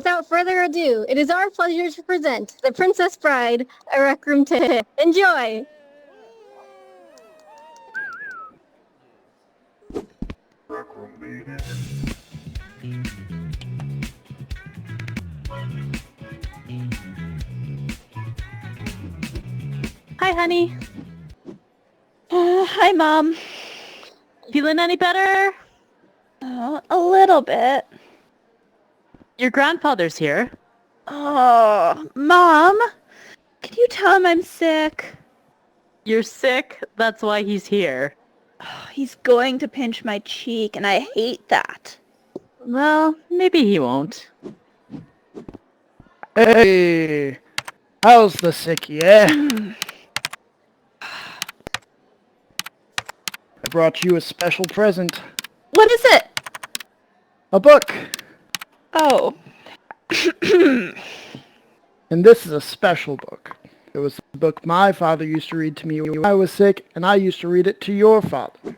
Without further ado, it is our pleasure to present The Princess Bride, a Rec Room tip. Enjoy! Hi, honey. Hi, Mom. Feeling any better? A little bit. Your grandfather's here. Oh, Mom, can you tell him I'm sick? You're sick? That's why he's here. He's going to pinch my cheek, and I hate that. Well, maybe he won't. Hey, how's the sickie, eh? I brought you a special present. What is it? A book. Oh. And this is a special book. It was the book my father used to read to me when I was sick, and I used to read it to your father.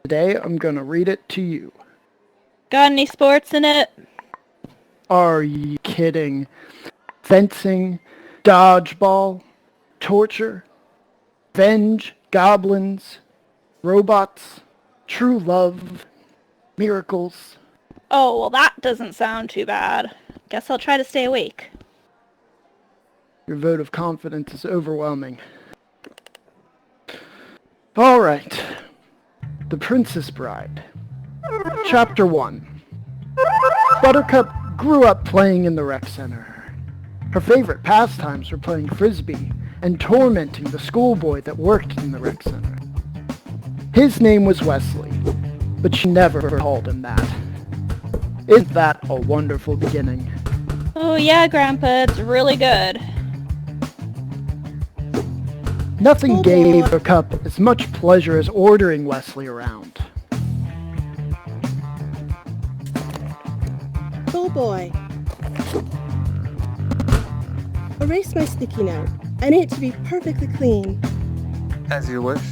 Today, I'm gonna read it to you. Got any sports in it? Are you kidding? Fencing, dodgeball, torture, revenge, goblins, robots, true love, miracles. Oh, well, that doesn't sound too bad. Guess I'll try to stay awake. Your vote of confidence is overwhelming. All right. The Princess Bride. Chapter 1. Buttercup grew up playing in the rec center. Her favorite pastimes were playing frisbee and tormenting the schoolboy that worked in the rec center. His name was Westley, but she never called him that. Isn't that a wonderful beginning? Oh, yeah, Grandpa, it's really good. Nothing gave Buttercup as much pleasure as ordering Westley around. Oh boy. Erase my sticky note. I need it to be perfectly clean. As you wish.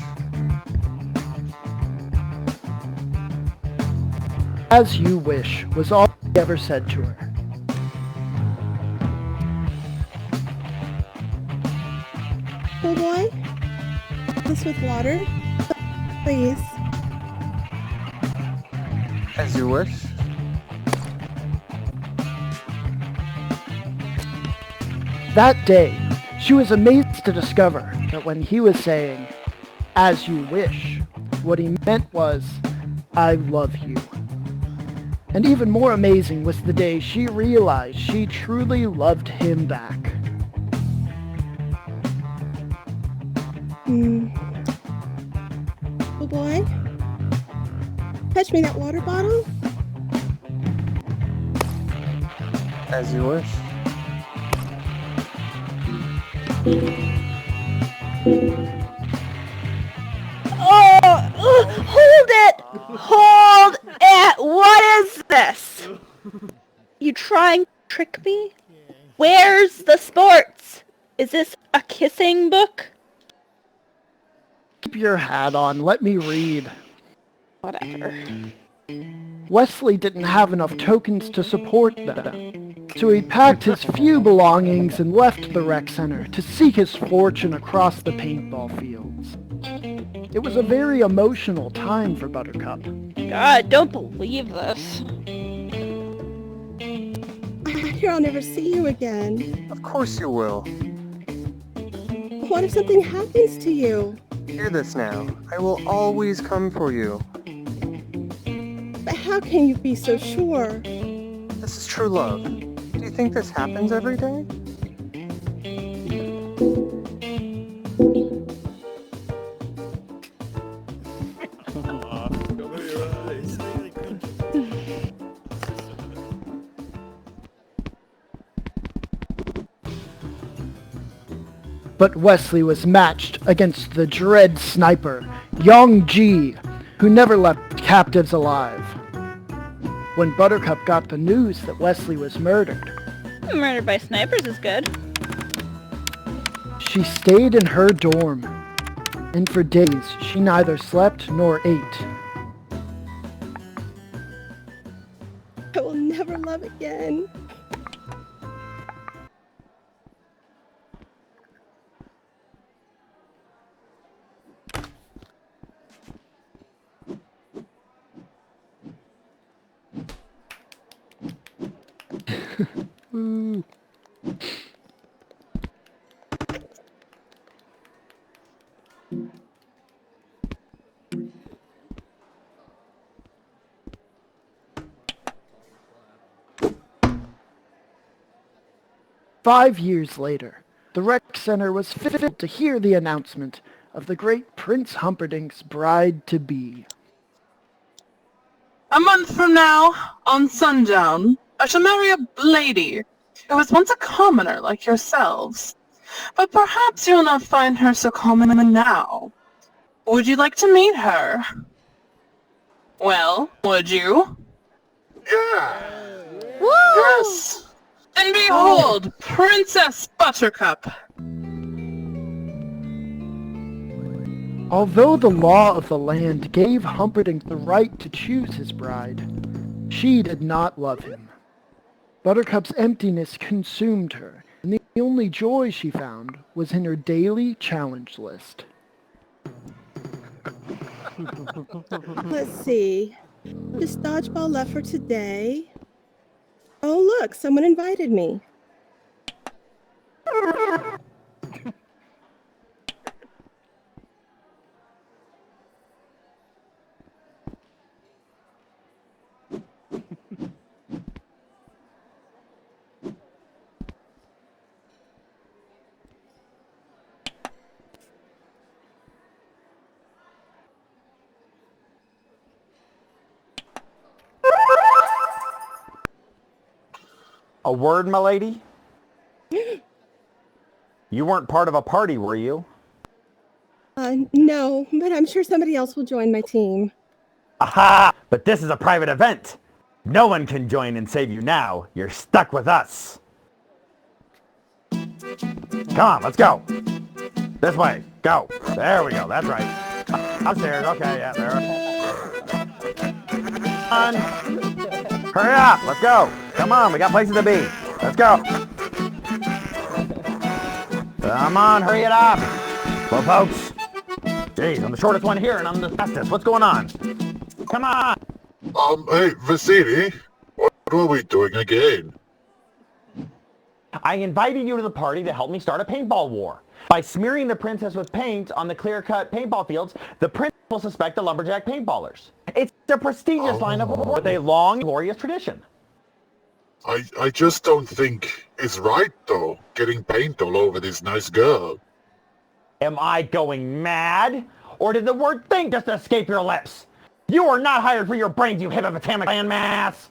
As you wish was all he ever said to her. Oh boy. This with water? Please. As you wish. That day, she was amazed to discover that when he was saying, "As you wish," what he meant was, "I love you." And even more amazing was the day she realized she truly loved him back. Oh boy. Fetch me that water bottle? As you wish. Hold it! Hold it! What is this? You trying to trick me? Where's the sports? Is this a kissing book? Keep your hat on, let me read. Whatever. Wesley didn't have enough tokens to support them, so he packed his few belongings and left the rec center to seek his fortune across the paintball fields. It was a very emotional time for Buttercup. God, don't believe this. I fear I'll never see you again. Of course you will. What if something happens to you? Hear this now. I will always come for you. But how can you be so sure? This is true love. Do you think this happens every day? But Wesley was matched against the dread sniper, Young G, who never left captives alive. When Buttercup got the news that Wesley was murdered, Murdered by snipers is good. she stayed in her dorm, and for days she neither slept nor ate. I will never love again. 5 years later, the rec center was filled to hear the announcement of the great Prince Humperdinck's bride-to-be. A month from now, on sundown, I shall marry a lady who was once a commoner like yourselves. But perhaps you'll not find her so common now. Would you like to meet her? Well, would you? Yeah! Woo! Yes! And behold, Princess Buttercup! Although the law of the land gave Humperdinck the right to choose his bride, she did not love him. Buttercup's emptiness consumed her, and the only joy she found was in her daily challenge list. Let's see. Just dodgeball left for today. Oh, look, someone invited me. A word, my lady? You weren't part of a party, were you? No, but I'm sure somebody else will join my team. Aha! But this is a private event. No one can join and save you now. You're stuck with us. Come on, let's go. This way. Go. There we go. That's right. Upstairs. Okay, yeah, there. Come on. Hurry up. Let's go. Come on. We got places to be. Let's go. Come on. Hurry it up. Well, folks. Jeez, I'm the shortest one here and I'm the fastest. What's going on? Come on. Hey, Vasily, what are we doing again? I invited you to the party to help me start a paintball war. By smearing the princess with paint on the clear-cut paintball fields, the prince will suspect the lumberjack paintballers. It's a prestigious line of war with a long, glorious tradition. I just don't think it's right, though, getting paint all over this nice girl. Am I going mad? Or did the word think just escape your lips? You are not hired for your brains, you hippopotamic landmass!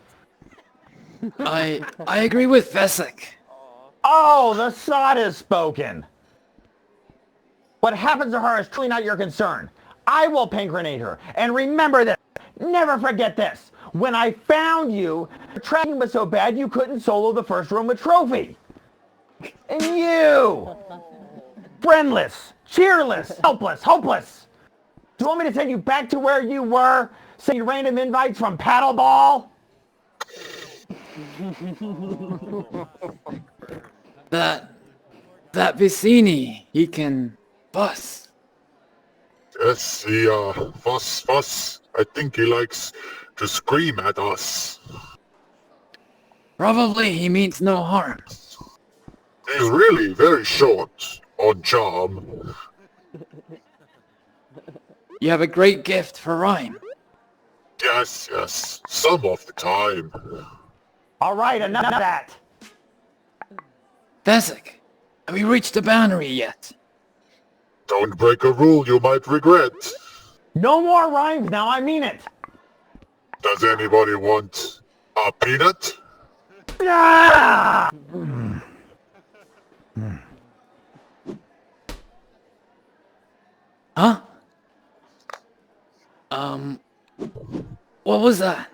I agree with Vesic. Oh, the sod has spoken. What happens to her is truly not your concern. I will paint grenade her. And remember this. Never forget this. When I found you, the tracking was so bad you couldn't solo the first room with trophy. And you! Friendless, cheerless, helpless, hopeless. Do you want me to send you back to where you were, sending random invites from paddleball? That Vicini, he can fuss. Yes, he, fuss. I think he likes to scream at us. Probably he means no harm. He's really very short on charm. You have a great gift for rhyme. Yes, some of the time. All right, enough of that. Vesic, have we reached the boundary yet? Don't break a rule you might regret. No more rhymes now, I mean it. Does anybody want a peanut? Ah! Huh? What was that?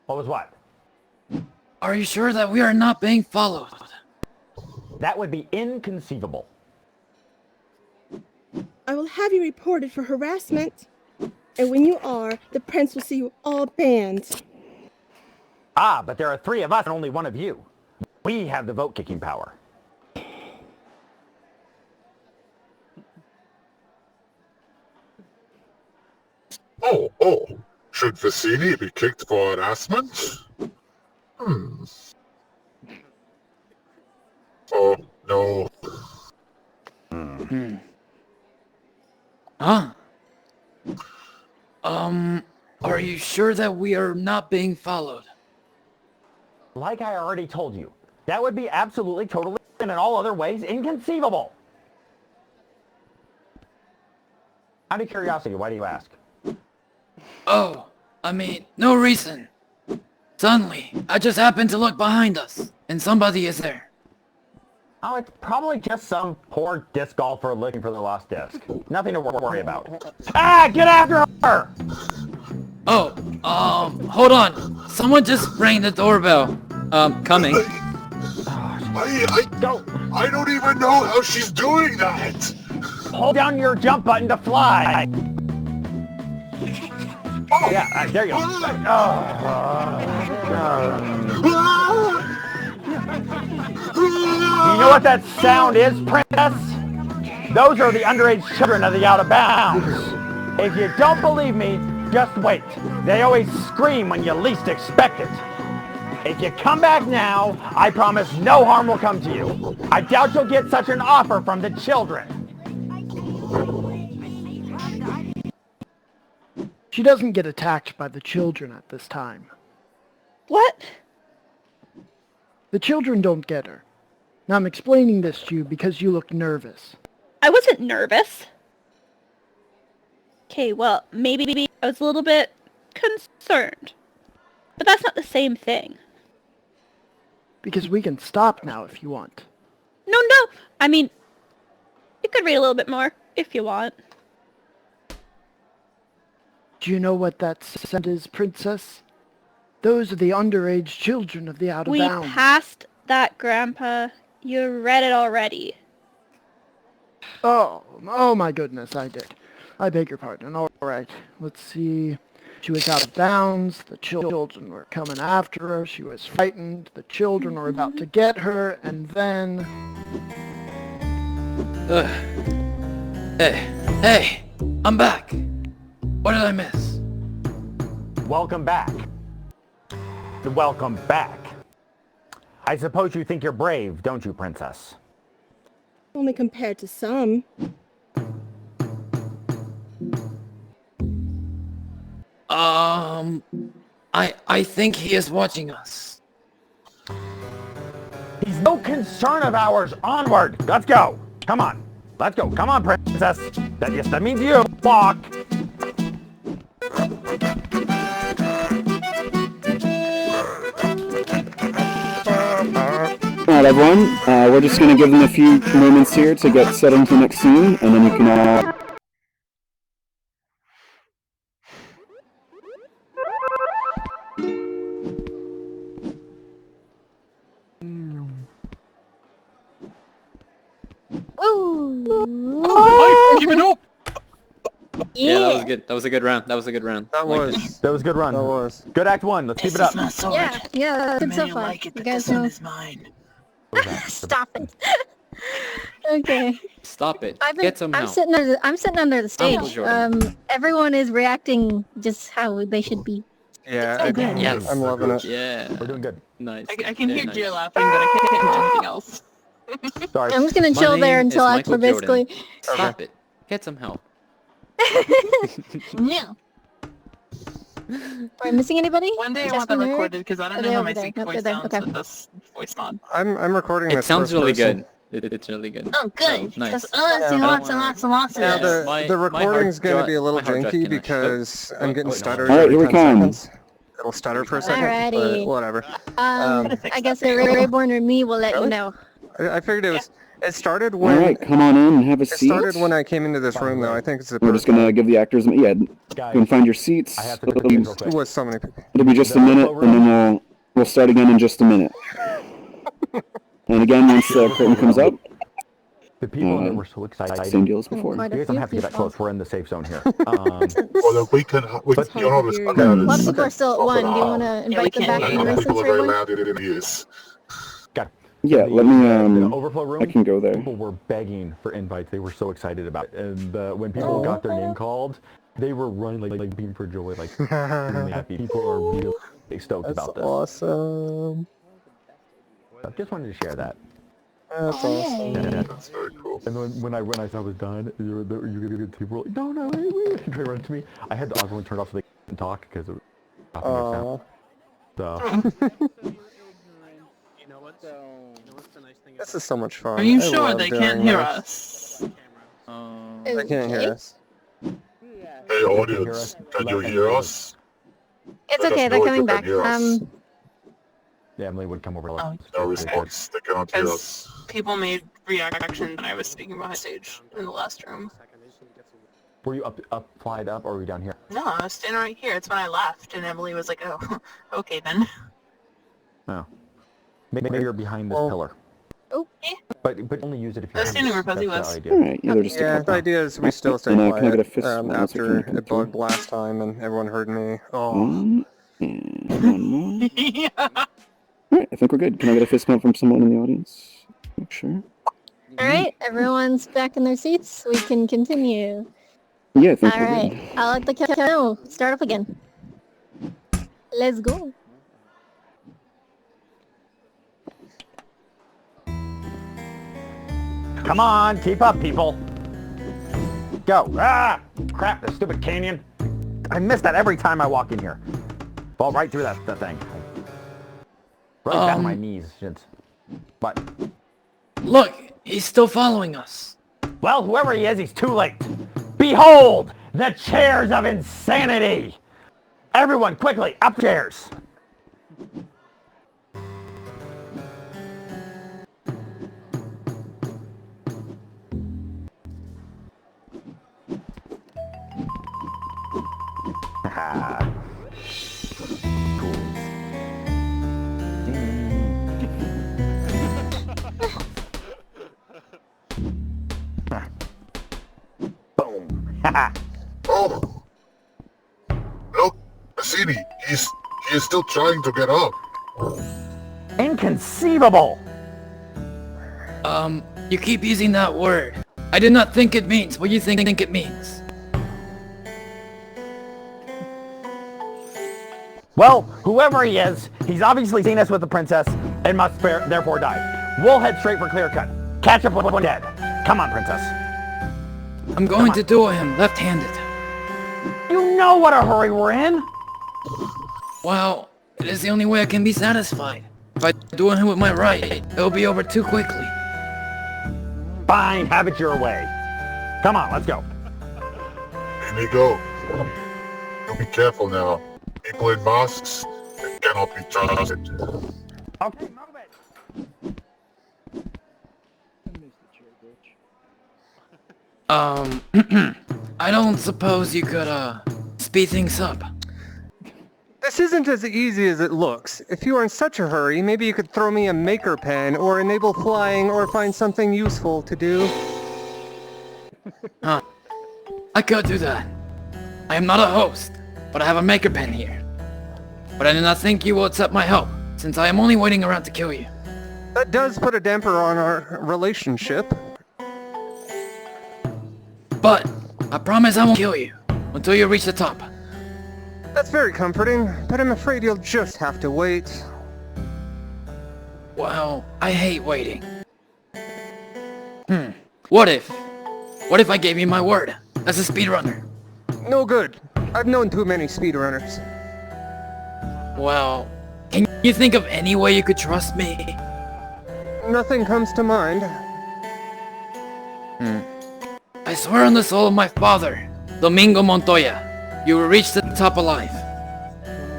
What was what? Are you sure that we are not being followed? That would be inconceivable. I will have you reported for harassment. And when you are, the prince will see you all banned. Ah, but there are 3 of us and only 1 of you. We have the vote-kicking power. Oh. Should Vicini be kicked for harassment? Oh, no. Huh? Are you sure that we are not being followed? Like I already told you, that would be absolutely, totally, and in all other ways, inconceivable. Out of curiosity, why do you ask? Oh, I mean, no reason. Suddenly, I just happened to look behind us, and somebody is there. Oh, it's probably just some poor disc golfer looking for the lost disc. Nothing to worry about. Ah, get after her! Oh, hold on. Someone just rang the doorbell. Coming. I don't even know how she's doing that. Hold down your jump button to fly. Yeah, there you go. You know what that sound is, Princess? Those are the underage children of the Out of Bounds. If you don't believe me, just wait. They always scream when you least expect it. If you come back now, I promise no harm will come to you. I doubt you'll get such an offer from the children. She doesn't get attacked by the children at this time. What? The children don't get her. Now I'm explaining this to you because you look nervous. I wasn't nervous. Okay, well, maybe I was a little bit concerned. But that's not the same thing. Because we can stop now if you want. No. I mean, you could read a little bit more if you want. Do you know what that scent is, Princess? Those are the underage children of the Out of Bounds. We passed that, Grandpa. You read it already. Oh my goodness, I did. I beg your pardon. All right, let's see. She was out of bounds. The children were coming after her. She was frightened. The children were about to get her, and then... Hey, I'm back. What did I miss? Welcome back. Welcome back. I suppose you think you're brave, don't you, Princess? Only compared to some. I think he is watching us. He's no concern of ours. Onward. Let's go. Come on. Let's go. Come on, Princess. That means you. Walk. Alright everyone, we're just going to give them a few moments here to get set into the next scene, and then you can all... Ooh. Keep it up! Yeah, that was good. That was a good round. That was a good round. That was a good run. That was. Good act one. Let's keep it up. Yeah, that's so far. You guys know. Stop it. Okay. Stop it. Get some I'm help. sitting under the stage. Jordan. Everyone is reacting just how they should be. Yeah, so good. Yes. I'm loving it. Yeah. We're doing good. Nice. I can Very hear nice. Deer laughing, but I can't do anything else. Sorry. I'm just gonna My chill there name until is after Michael Jordan. basically. Stop it. Get some help. No. Am I missing anybody? One day I Jasmine, want that you're- recorded because I don't Are know they how over my there? sync Nope, voice they're there. sounds Okay. with this voice mod. I'm recording It this sounds first really person. good. It's really good. Oh, good. Nice. Because lots and lots and lots and lots of Now this. My- the my recording's hard going to drive- be a little my hard drive janky can because I'm getting wait, no. stuttered Alright, every here we 10 come. seconds. It'll stutter for a second, Alrighty. but whatever. I guess the Rayborn or me will let you Really? know. I figured it was. It started when. Alright, come on in and have a It seat. started when I came into this room, though. I think it's a. We're just gonna give the actors... Yeah, you can find your seats. I have to It'll do be, this real quick. It was so many people. it'll be just a minute, and then we'll start again in just a minute. And again, once the curtain comes up, The people that were so excited. same deal as before. Quite You a guys don't few have to get that people. close. We're in the safe zone here. Well, then we can you know, this A lot of people are still at one. Do you want to invite them back I in know the people since are very Rayborn? loud in it is. Yeah, let The me, overflow room. I can go there. People were begging for invites. They were so excited about it. And when people got their name called, they were running like being for joy, like really happy. People are really stoked That's about this. awesome. I just wanted to share that. That's awesome. Yeah. That's very cool. And then when I saw it was done, you people were like, no, wait. Try to run to me. I had the audio turned off so they couldn't talk because it was Aww. so. This is so much fun. Are you I sure love they doing can't hear this. us? They can't hear us. Hey audience, can you hear us? It's Let us okay, know they're if coming you can back. hear us. Yeah, Emily would come over. No response. They cannot hear Because us. people made reactions when I was speaking behind stage in the last room. Were you flied up, or were you down here? No, I was standing right here. It's when I left, and Emily was like, oh, okay then. No. Maybe you're behind this pillar. Oh. But only use it if you're. I was standing where Fuzzy was. Alright, yeah, they're just Yeah, the idea is we still stay And, can I get a quiet fist bump? after Okay, it bugged last time and everyone heard me. Oh. And one more. Yeah. Alright, I think we're good. Can I get a fist bump from someone in the audience? Make sure. Alright, everyone's back in their seats. We can continue. Yeah, I think we're Alright, good. I'll let the count start up again. Let's go. Come on, keep up, people. Go. Ah! Crap, this stupid canyon. I miss that every time I walk in here. Fall right through that thing. Right down my knees. But. Look, he's still following us. Well, whoever he is, he's too late. Behold, the chairs of insanity. Everyone, quickly, up chairs. Cool. Boom. Oh! Look, Cassini, he is still trying to get up. Inconceivable! You keep using that word. I did not think it means what you think it means. Well, whoever he is, he's obviously seen us with the princess and must therefore die. We'll head straight for clear cut. Catch up with one dead. Come on, princess. I'm going to duel him left-handed. You know what a hurry we're in. Well, it is the only way I can be satisfied. If I duel him with my right, it'll be over too quickly. Fine, have it your way. Come on, let's go. In you go. You be careful now. People in masks, they cannot be trusted. Okay, move it. I don't suppose you could, speed things up. This isn't as easy as it looks. If you are in such a hurry, maybe you could throw me a maker pen, or enable flying, or find something useful to do. Huh. I could do that. I am not a host, but I have a maker pen here. But I do not think you will accept my help, since I am only waiting around to kill you. That does put a damper on our relationship. But I promise I won't kill you until you reach the top. That's very comforting, but I'm afraid you'll just have to wait. Well, I hate waiting. What if I gave you my word as a speedrunner? No good. I've known too many speedrunners. Well, can you think of any way you could trust me? Nothing comes to mind. I swear on the soul of my father, Domingo Montoya, you will reach the top alive.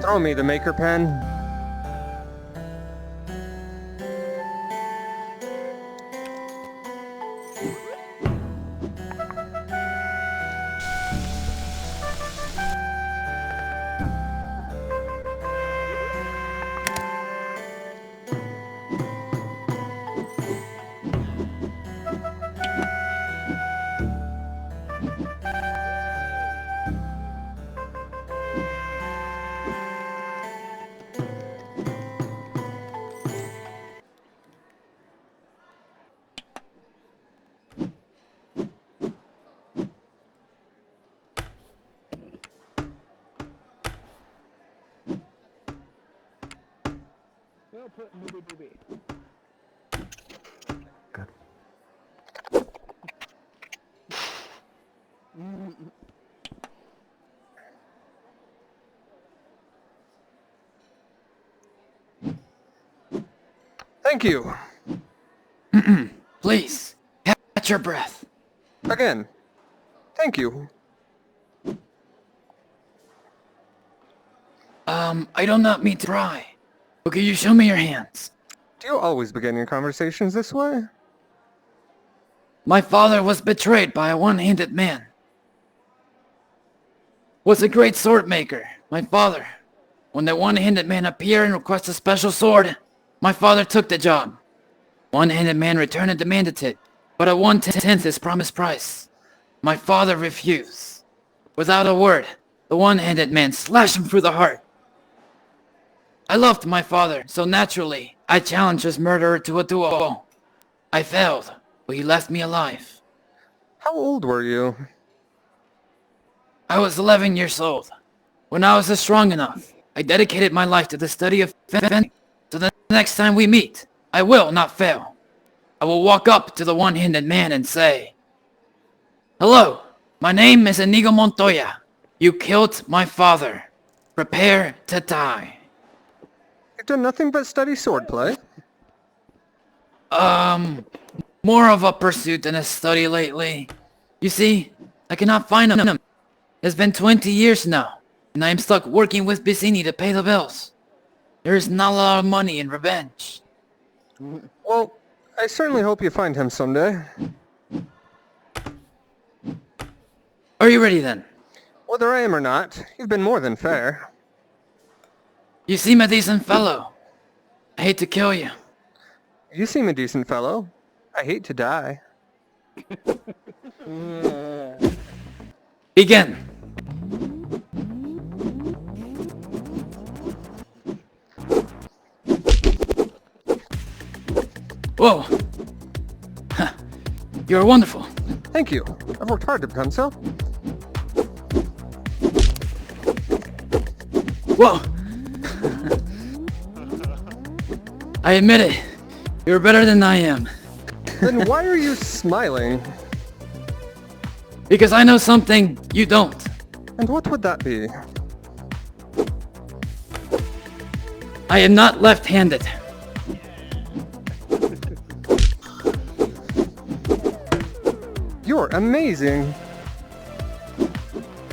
Throw me the maker pen. Well put, movie booby. Thank you. Please, catch your breath. Again. Thank you. I do not mean to pry. But can you show me your hands? Do you always begin your conversations this way? My father was betrayed by a one-handed man. Was a great sword maker, my father. When the one-handed man appeared and requested a special sword, my father took the job. One-handed man returned and demanded it, but at 1/10 his promised price. My father refused. Without a word, the one-handed man slashed him through the heart. I loved my father, so naturally, I challenged his murderer to a duel. I failed, but he left me alive. How old were you? I was 11 years old. When I was strong enough, I dedicated my life to the study of fencing, so the next time we meet, I will not fail. I will walk up to the one-handed man and say, "Hello, my name is Inigo Montoya. You killed my father. Prepare to die." You've done nothing but study swordplay. More of a pursuit than a study lately. You see, I cannot find him. It's been 20 years now, and I am stuck working with Vicini to pay the bills. There is not a lot of money in revenge. Well, I certainly hope you find him someday. Are you ready then? Whether I am or not, you've been more than fair. You seem a decent fellow. I hate to kill you. You seem a decent fellow. I hate to die. Begin. Whoa. You're wonderful. Thank you. I've worked hard to become so. Whoa. I admit it. You're better than I am. Then why are you smiling? Because I know something you don't. And what would that be? I am not left-handed. You're amazing.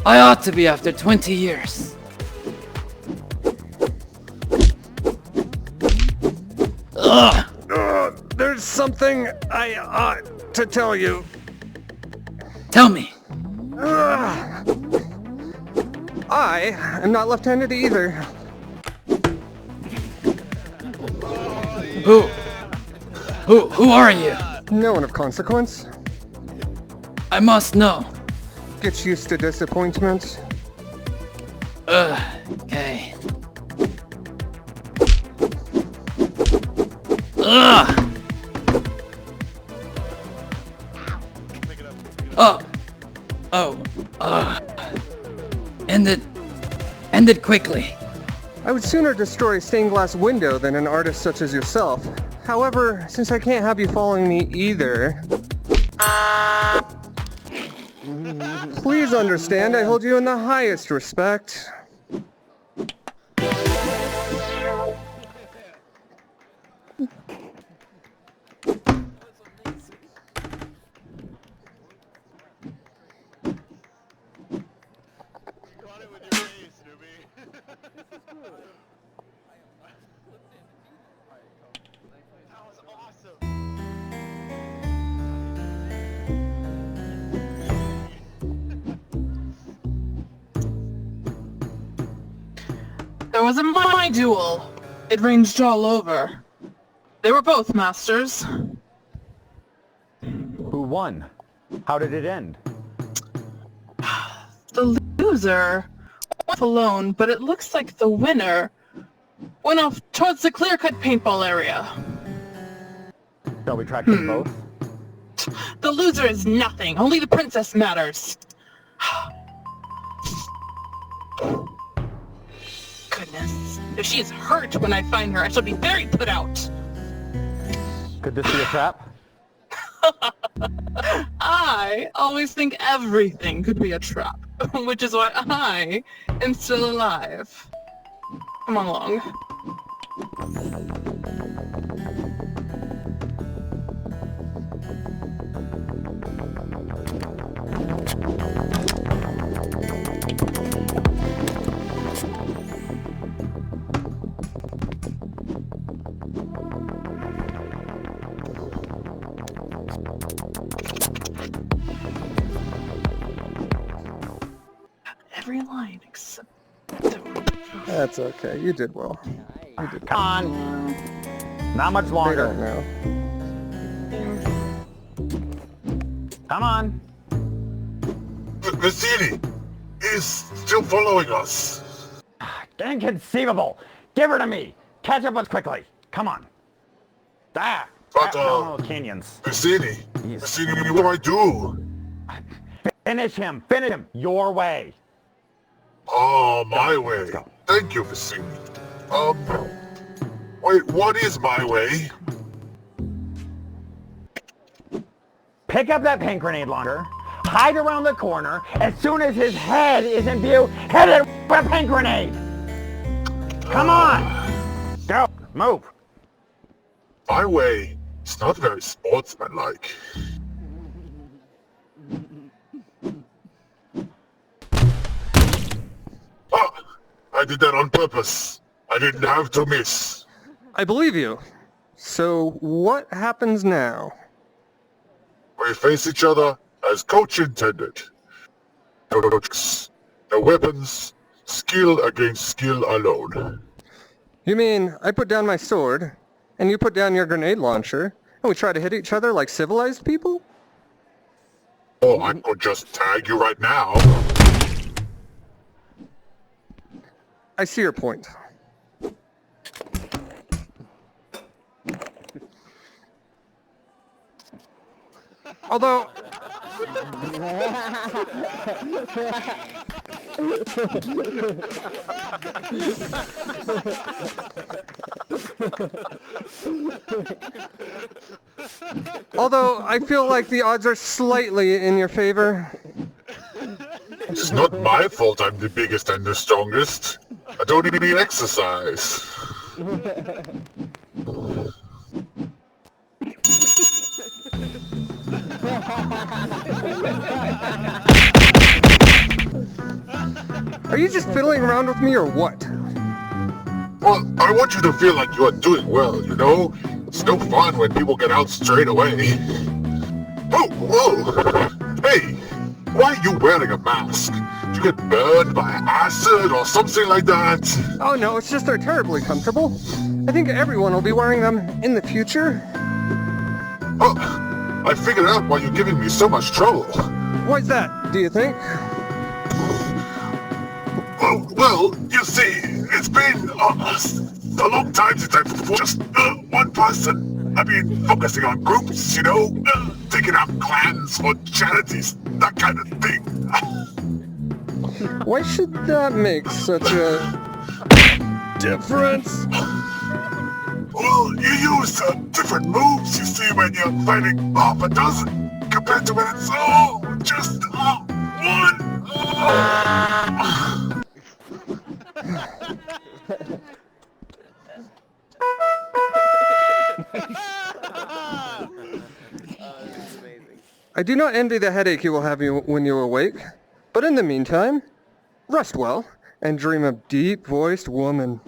I ought to be after 20 years. Ugh! There's something I ought to tell you. Tell me. I am not left-handed either. Who are you? No one of consequence. I must know. Get used to disappointment. Okay. Ugh! End it quickly. I would sooner destroy a stained glass window than an artist such as yourself. However, since I can't have you following me either... Please understand, I hold you in the highest respect. There was a my duel. It ranged all over. They were both masters. Who won? How did it end? The loser went off alone, but it looks like the winner went off towards the clear-cut paintball area. Shall we track them both? The loser is nothing. Only the princess matters. Goodness. If she is hurt when I find her, I shall be very put out. Could this be a trap? I always think everything could be a trap, which is why I am still alive. Come on along. Every line except the... That's okay. You did well. You did Come on. Not much They longer. don't know. Come on. Mazzini is still following us. Inconceivable. Give her to me. Catch up with us quickly. Come on. Ah. But, canyons. Mazzini, what do I do? Finish him. Finish him. Your way. Oh, my Go. way. Let's go. Thank you, Mazzini. Wait, what is my way? Pick up that paint grenade launcher. Hide around the corner. As soon as his head is in view, hit it with a paint grenade. Come on. Go. Move. My way is not very sportsmanlike. Ah, I did that on purpose. I didn't have to miss. I believe you. So what happens now? We face each other as coach intended. No tricks, no weapons, skill against skill alone. You mean I put down my sword, and you put down your grenade launcher, and we try to hit each other like civilized people? Oh, I could just tag you right now. I see your point. Although... Although I feel like the odds are slightly in your favor. It's not my fault I'm the biggest and the strongest. I don't even need exercise. Are you just fiddling around with me or what? Well, I want you to feel like you are doing well, you know? It's no fun when people get out straight away. Oh, whoa! Hey, why are you wearing a mask? Did you get burned by acid or something like that? Oh no, it's just they're terribly comfortable. I think everyone will be wearing them in the future. Oh, I figured out why you're giving me so much trouble. Why's that, do you think? Oh, well, you see, it's been a long time since I've fought just one person. I've been focusing on groups, you know, taking out clans for charities, that kind of thing. Why should that make such a difference? Well, you use different moves, you see, when you're fighting half a dozen, compared to when it's all just one. I do not envy the headache you will have when you awake, but in the meantime, rest well and dream of deep-voiced woman.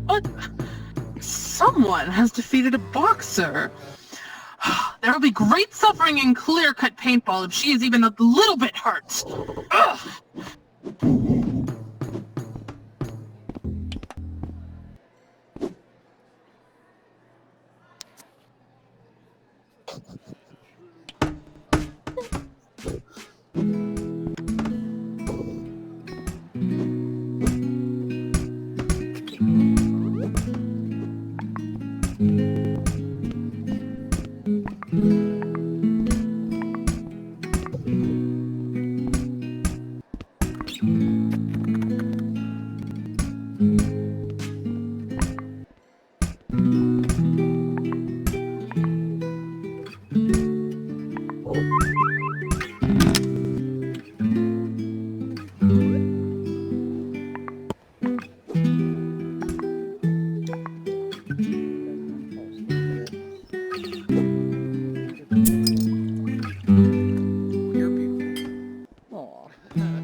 What? Someone has defeated a boxer. There will be great suffering in clear-cut paintball if she is even a little bit hurt. Ugh.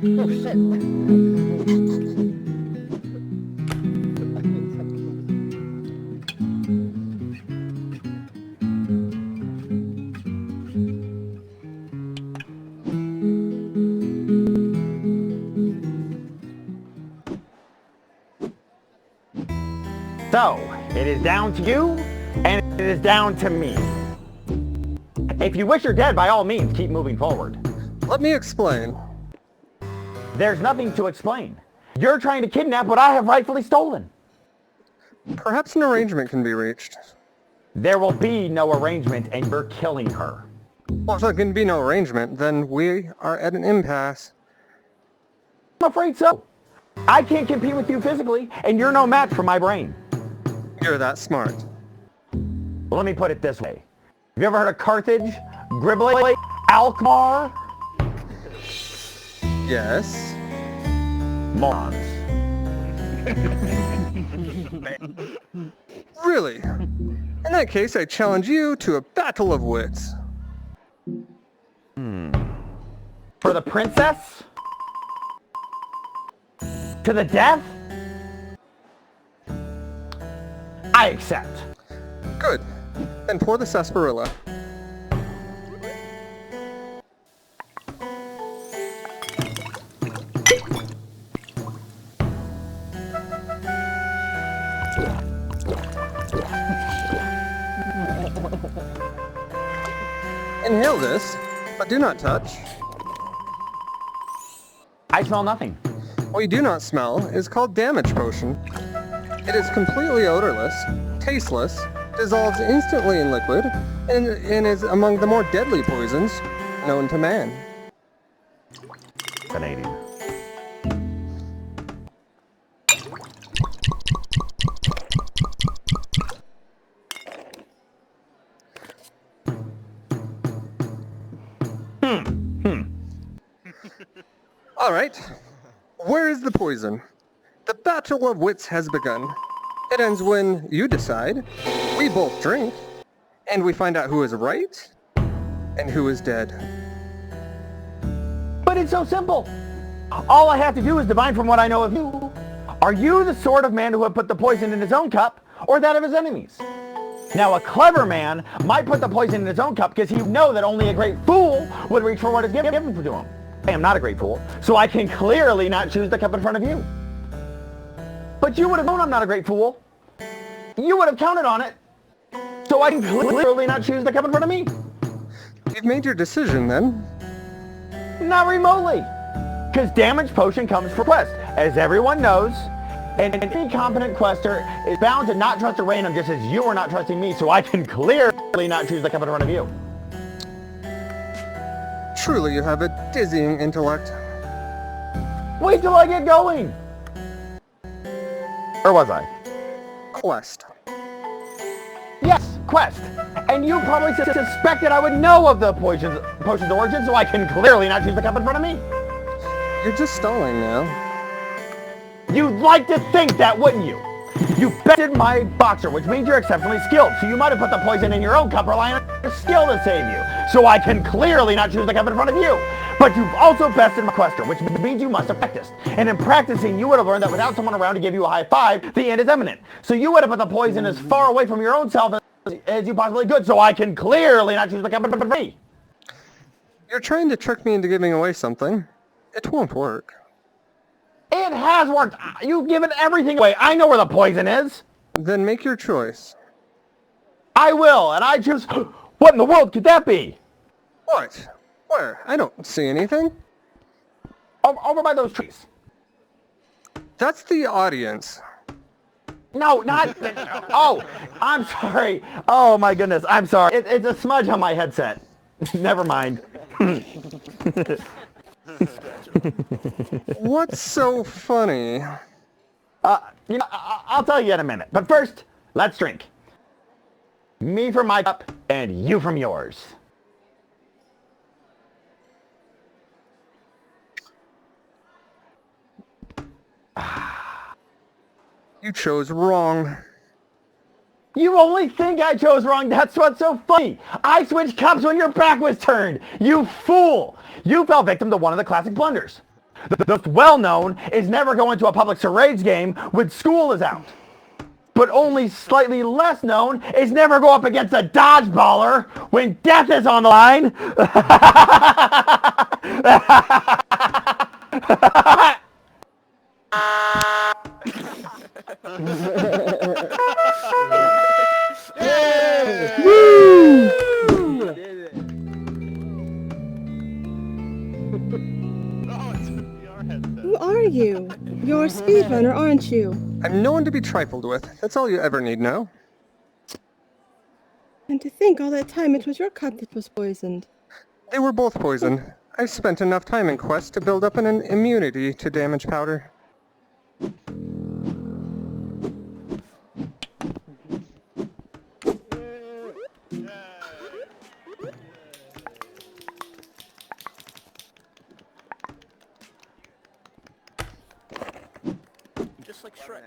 Oh shit. So, it is down to you, and it is down to me. If you wish you're dead, by all means, keep moving forward. Let me explain. There's nothing to explain. You're trying to kidnap what I have rightfully stolen. Perhaps an arrangement can be reached. There will be no arrangement, and you're killing her. Well, if there can be no arrangement, then we are at an impasse. I'm afraid so. I can't compete with you physically, and you're no match for my brain. You're that smart. Well, let me put it this way. Have you ever heard of Carthage, Gribble, Alkmaar? Yes. Morons. Really? In that case, I challenge you to a battle of wits. For the princess? To the death? I accept. Good. Then pour the sarsaparilla. Inhale this, but do not touch. I smell nothing. What you do not smell is called damage potion. It is completely odorless, tasteless, dissolves instantly in liquid, and is among the more deadly poisons known to man. Canadian. All right. Where is the poison? The battle of wits has begun. It ends when you decide, we both drink, and we find out who is right and who is dead. But it's so simple. All I have to do is divine from what I know of you. Are you the sort of man who would put the poison in his own cup, or that of his enemies? Now, a clever man might put the poison in his own cup because he would know that only a great fool would reach for what is given to him. I am not a great fool, so I can clearly not choose the cup in front of you. But you would have known I'm not a great fool. You would have counted on it, so I can clearly not choose the cup in front of me. You've made your decision, then? Not remotely, because damage potion comes for quest. As everyone knows, and any competent quester is bound to not trust a random just as you are not trusting me, so I can clearly not choose the cup in front of you. Truly, you have a dizzying intellect. Wait till I get going! Where was I? Quest. Yes, quest. And you probably suspected I would know of the potion's origin, so I can clearly not choose the cup in front of me. You're just stalling now. You'd like to think that, wouldn't you? You bested my boxer, which means you're exceptionally skilled, so you might have put the poison in your own cup relying on your skill to save you, so I can clearly not choose the cup in front of you. But you've also bested my quester, which means you must have practiced. And in practicing, you would have learned that without someone around to give you a high five, the end is imminent. So you would have put the poison as far away from your own self as you possibly could, so I can clearly not choose the cup in front of me. You're trying to trick me into giving away something. It won't work. It has worked. You've given everything away. I know where the poison is. Then make your choice. I will, and I choose... What in the world could that be? What? Where? I don't see anything. Over by those trees. That's the audience. No, not... Oh, I'm sorry. Oh, my goodness. I'm sorry. It's a smudge on my headset. Never mind. What's so funny? I'll tell you in a minute. But first, let's drink. Me from my cup, and you from yours. You chose wrong. You only think I chose wrong. That's what's so funny. I switched cups when your back was turned. You fool. You fell victim to one of the classic blunders. The most well-known is never going to a public charades game when school is out. But only slightly less known is never go up against a dodgeballer when death is on the line. Who are you? You're a speedrunner, aren't you? I'm no one to be trifled with. That's all you ever need know. And to think all that time it was your cup that was poisoned. They were both poisoned. I've spent enough time in Quest to build up an immunity to damage powder. Just like Shrek.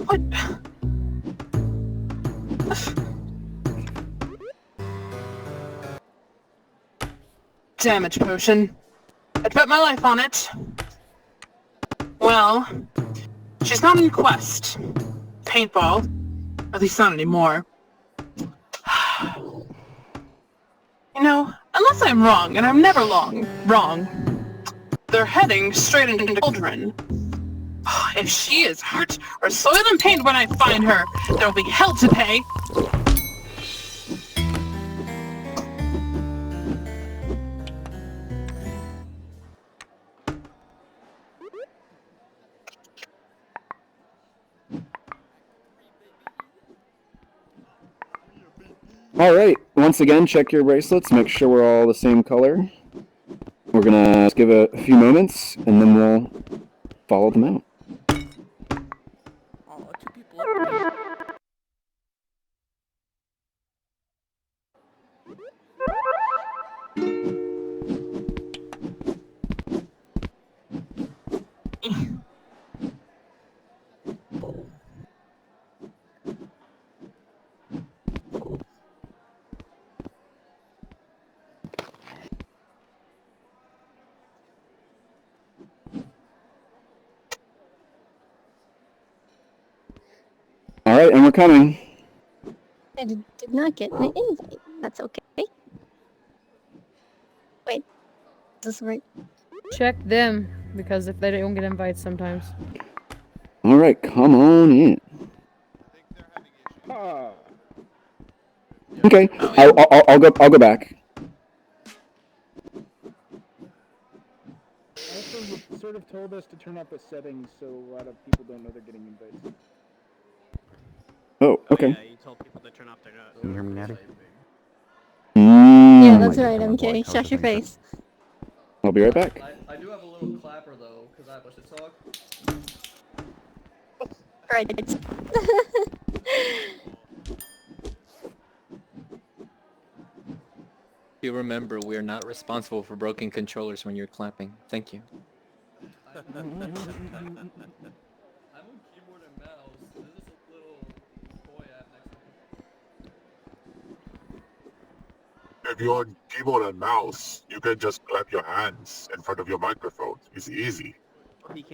What? Damage potion. I'd bet my life on it. Well, she's not in Quest. Paintball. At least not anymore. You know, unless I'm wrong, and I'm never wrong, they're heading straight into Cauldron. If she is hurt or soiled in paint when I find her, there'll be hell to pay. Alright, once again, check your bracelets, make sure we're all the same color. We're gonna give it a few moments, and then we'll follow them out. Oh, 2 people up. Alright, and we're coming. I did not get an invite. That's okay. Wait, is this right? Check them, because if they don't get invites sometimes. Alright, come on in. Okay, I'll go back. Also, sort of told us to turn off the settings so a lot of people don't know they're getting invites. Oh, okay. Yeah, you told people to turn off their notes. Can you hear me, Natty? Yeah, that's right, MK. Shut your face. I'll be right back. I do have a little clapper though, because I have much to talk. Right. You remember, we are not responsible for broken controllers when you're clapping. Thank you. I'm on keyboard and mouse. There's just a little toy I have next to me. If you're on keyboard and mouse, you can just clap your hands in front of your microphone. It's easy.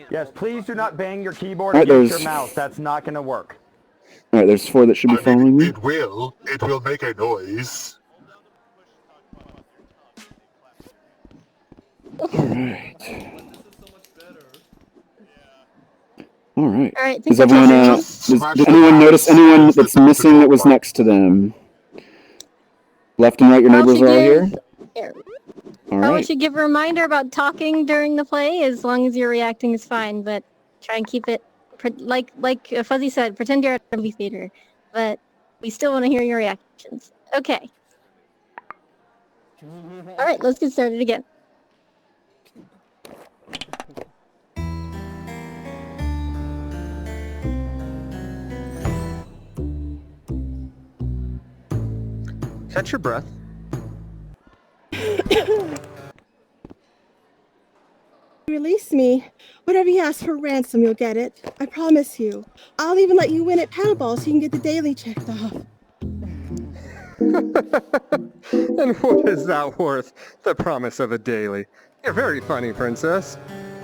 Yes, please do not bang your keyboard Alright, against your there's- mouse. That's not going to work. Alright, there's 4 that should be following me. It will make a noise. Alright. All right. All right. Does everyone, did anyone notice anyone that's missing that was next to them? Left and right, your neighbors are all here? Here. All Probably right. should give a reminder about talking during the play, as long as your reacting is fine, but try and keep it, like Fuzzy said, pretend you're at a movie theater, but we still want to hear your reactions. Okay. All right, let's get started again. Catch your breath. Release me. Whatever you ask for ransom, you'll get it. I promise you. I'll even let you win at paddleball so you can get the daily checked off. And what is that worth? The promise of a daily. You're very funny, princess.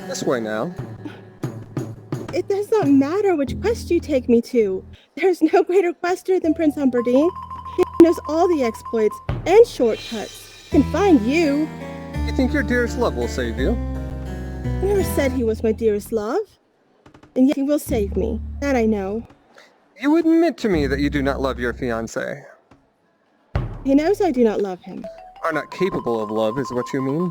This way now. It does not matter which quest you take me to. There's no greater quester than Prince Humperdinck. He knows all the exploits and shortcuts. Can find you. You think your dearest love will save you? I never said he was my dearest love. And yet he will save me. That I know. You admit to me that you do not love your fiancé. He knows I do not love him. Are not capable of love, is what you mean?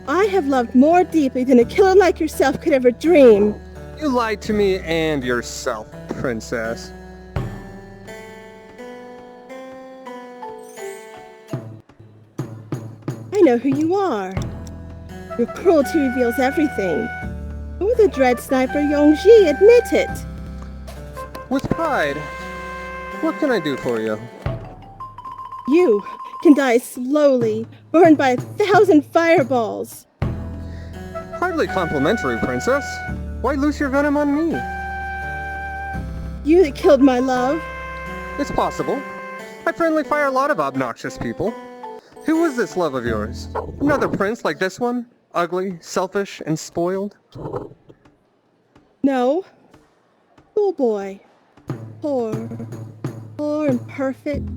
I have loved more deeply than a killer like yourself could ever dream. You lied to me and yourself, princess. I know who you are. Your cruelty reveals everything. You're the dread sniper Yongji, admit it. With pride. What can I do for you? You can die slowly, burned by 1,000 fireballs. Hardly complimentary, princess. Why loose your venom on me? You that killed my love. It's possible. I friendly fire a lot of obnoxious people. Who was this love of yours? Another prince like this one? Ugly, selfish, and spoiled? No. Schoolboy. Poor and perfect,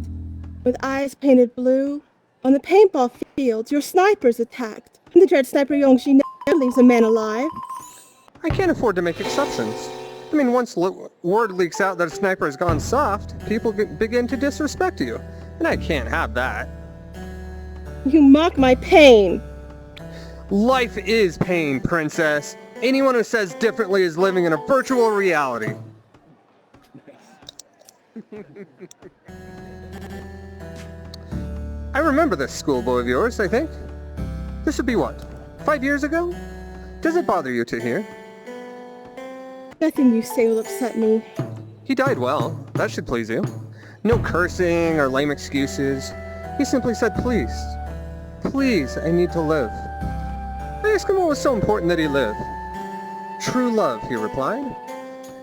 with eyes painted blue. On the paintball field, your sniper's attacked. The dread sniper Yongji never leaves a man alive. I can't afford to make exceptions. I mean, once word leaks out that a sniper has gone soft, people begin to disrespect you. And I can't have that. You mock my pain. Life is pain, princess. Anyone who says differently is living in a virtual reality. I remember this schoolboy of yours, I think. This would be what, 5 years ago? Does it bother you to hear? Nothing you say will upset me. He died well. That should please you. No cursing or lame excuses. He simply said, please. Please, I need to live. I asked him what was so important that he live. True love, he replied.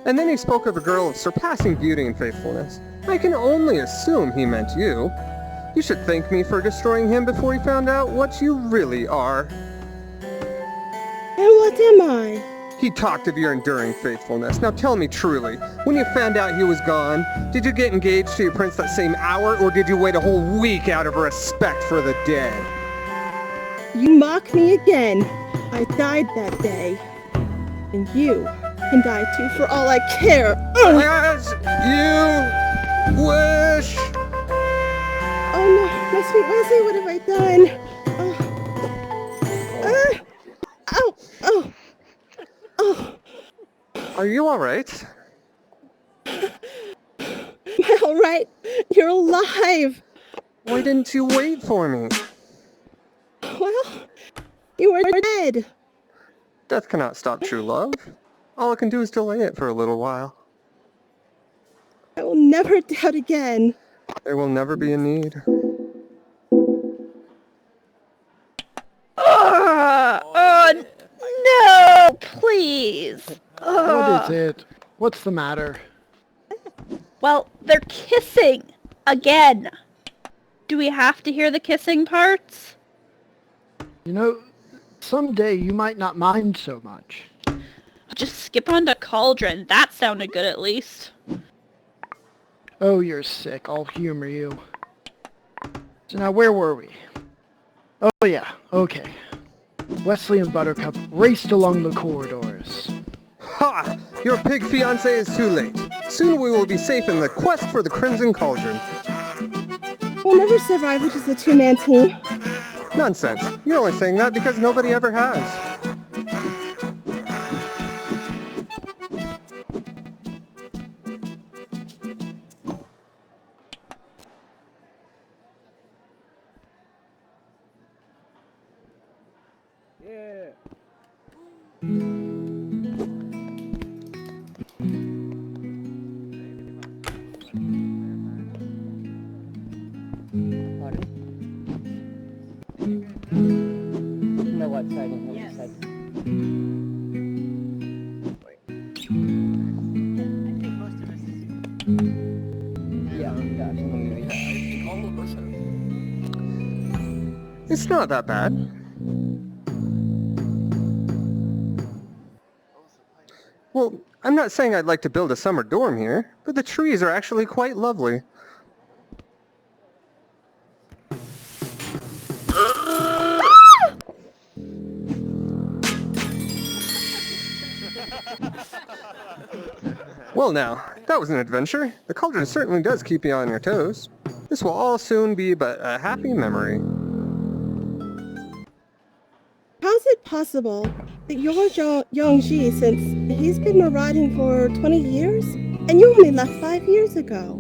And then he spoke of a girl of surpassing beauty and faithfulness. I can only assume he meant you. You should thank me for destroying him before he found out what you really are. And what am I? He talked of your enduring faithfulness. Now tell me truly, when you found out he was gone, did you get engaged to your prince that same hour, or did you wait a whole week out of respect for the dead? You mock me again. I died that day. And you can die too for all I care. As you wish. Oh no, my sweet Westley, what have I done? Oh. Are you alright? Am I alright? You're alive. Why didn't you wait for me? Well, you were dead. Death cannot stop true love. All it can do is delay it for a little while. I will never doubt again. There will never be a need. No, please. What is it? What's the matter? Well, they're kissing again. Do we have to hear the kissing parts? You know, someday you might not mind so much. Just skip on to Cauldron. That sounded good at least. Oh, you're sick. I'll humor you. So now, where were we? Oh yeah, okay. Westley and Buttercup raced along the corridors. Ha! Your pig fiancé is too late. Soon we will be safe in the quest for the Crimson Cauldron. We'll never survive with just a two-man team. Nonsense. You're only saying that because nobody ever has. It's not that bad. Well, I'm not saying I'd like to build a summer dorm here, but the trees are actually quite lovely. Well now, that was an adventure. The cauldron certainly does keep you on your toes. This will all soon be but a happy memory. How's it possible that you're Yongji since he's been marauding for 20 years? And you only left 5 years ago.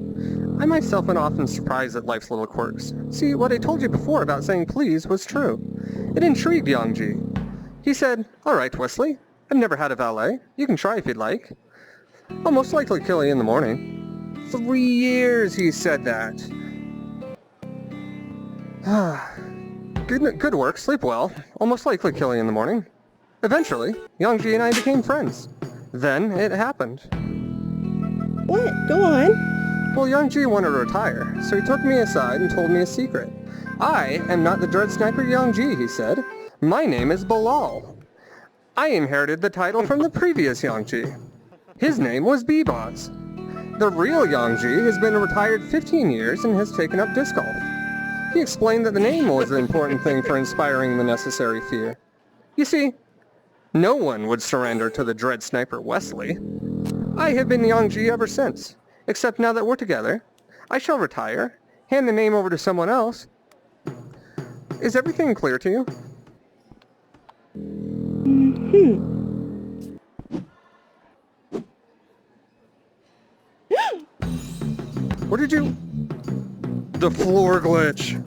I myself am often surprised at life's little quirks. See, what I told you before about saying please was true. It intrigued Yongji. He said, "Alright, Westley, I've never had a valet. You can try if you'd like. I'll most likely kill you in the morning." 3 years he said that. Good work, sleep well. I'll most likely kill you in the morning. Eventually, Yongji and I became friends. Then it happened. What? Go on. Well, Yongji wanted to retire, so he took me aside and told me a secret. I am not the Dread Sniper Yongji, he said. My name is Bilal. I inherited the title from the previous Yongji. His name was B-Boss. The real Yongji has been retired 15 years and has taken up disc golf. He explained that the name was the important thing for inspiring the necessary fear. You see, no one would surrender to the Dread Sniper Westley. I have been Yongji ever since, except now that we're together, I shall retire, hand the name over to someone else. Is everything clear to you? What did you... The floor glitch.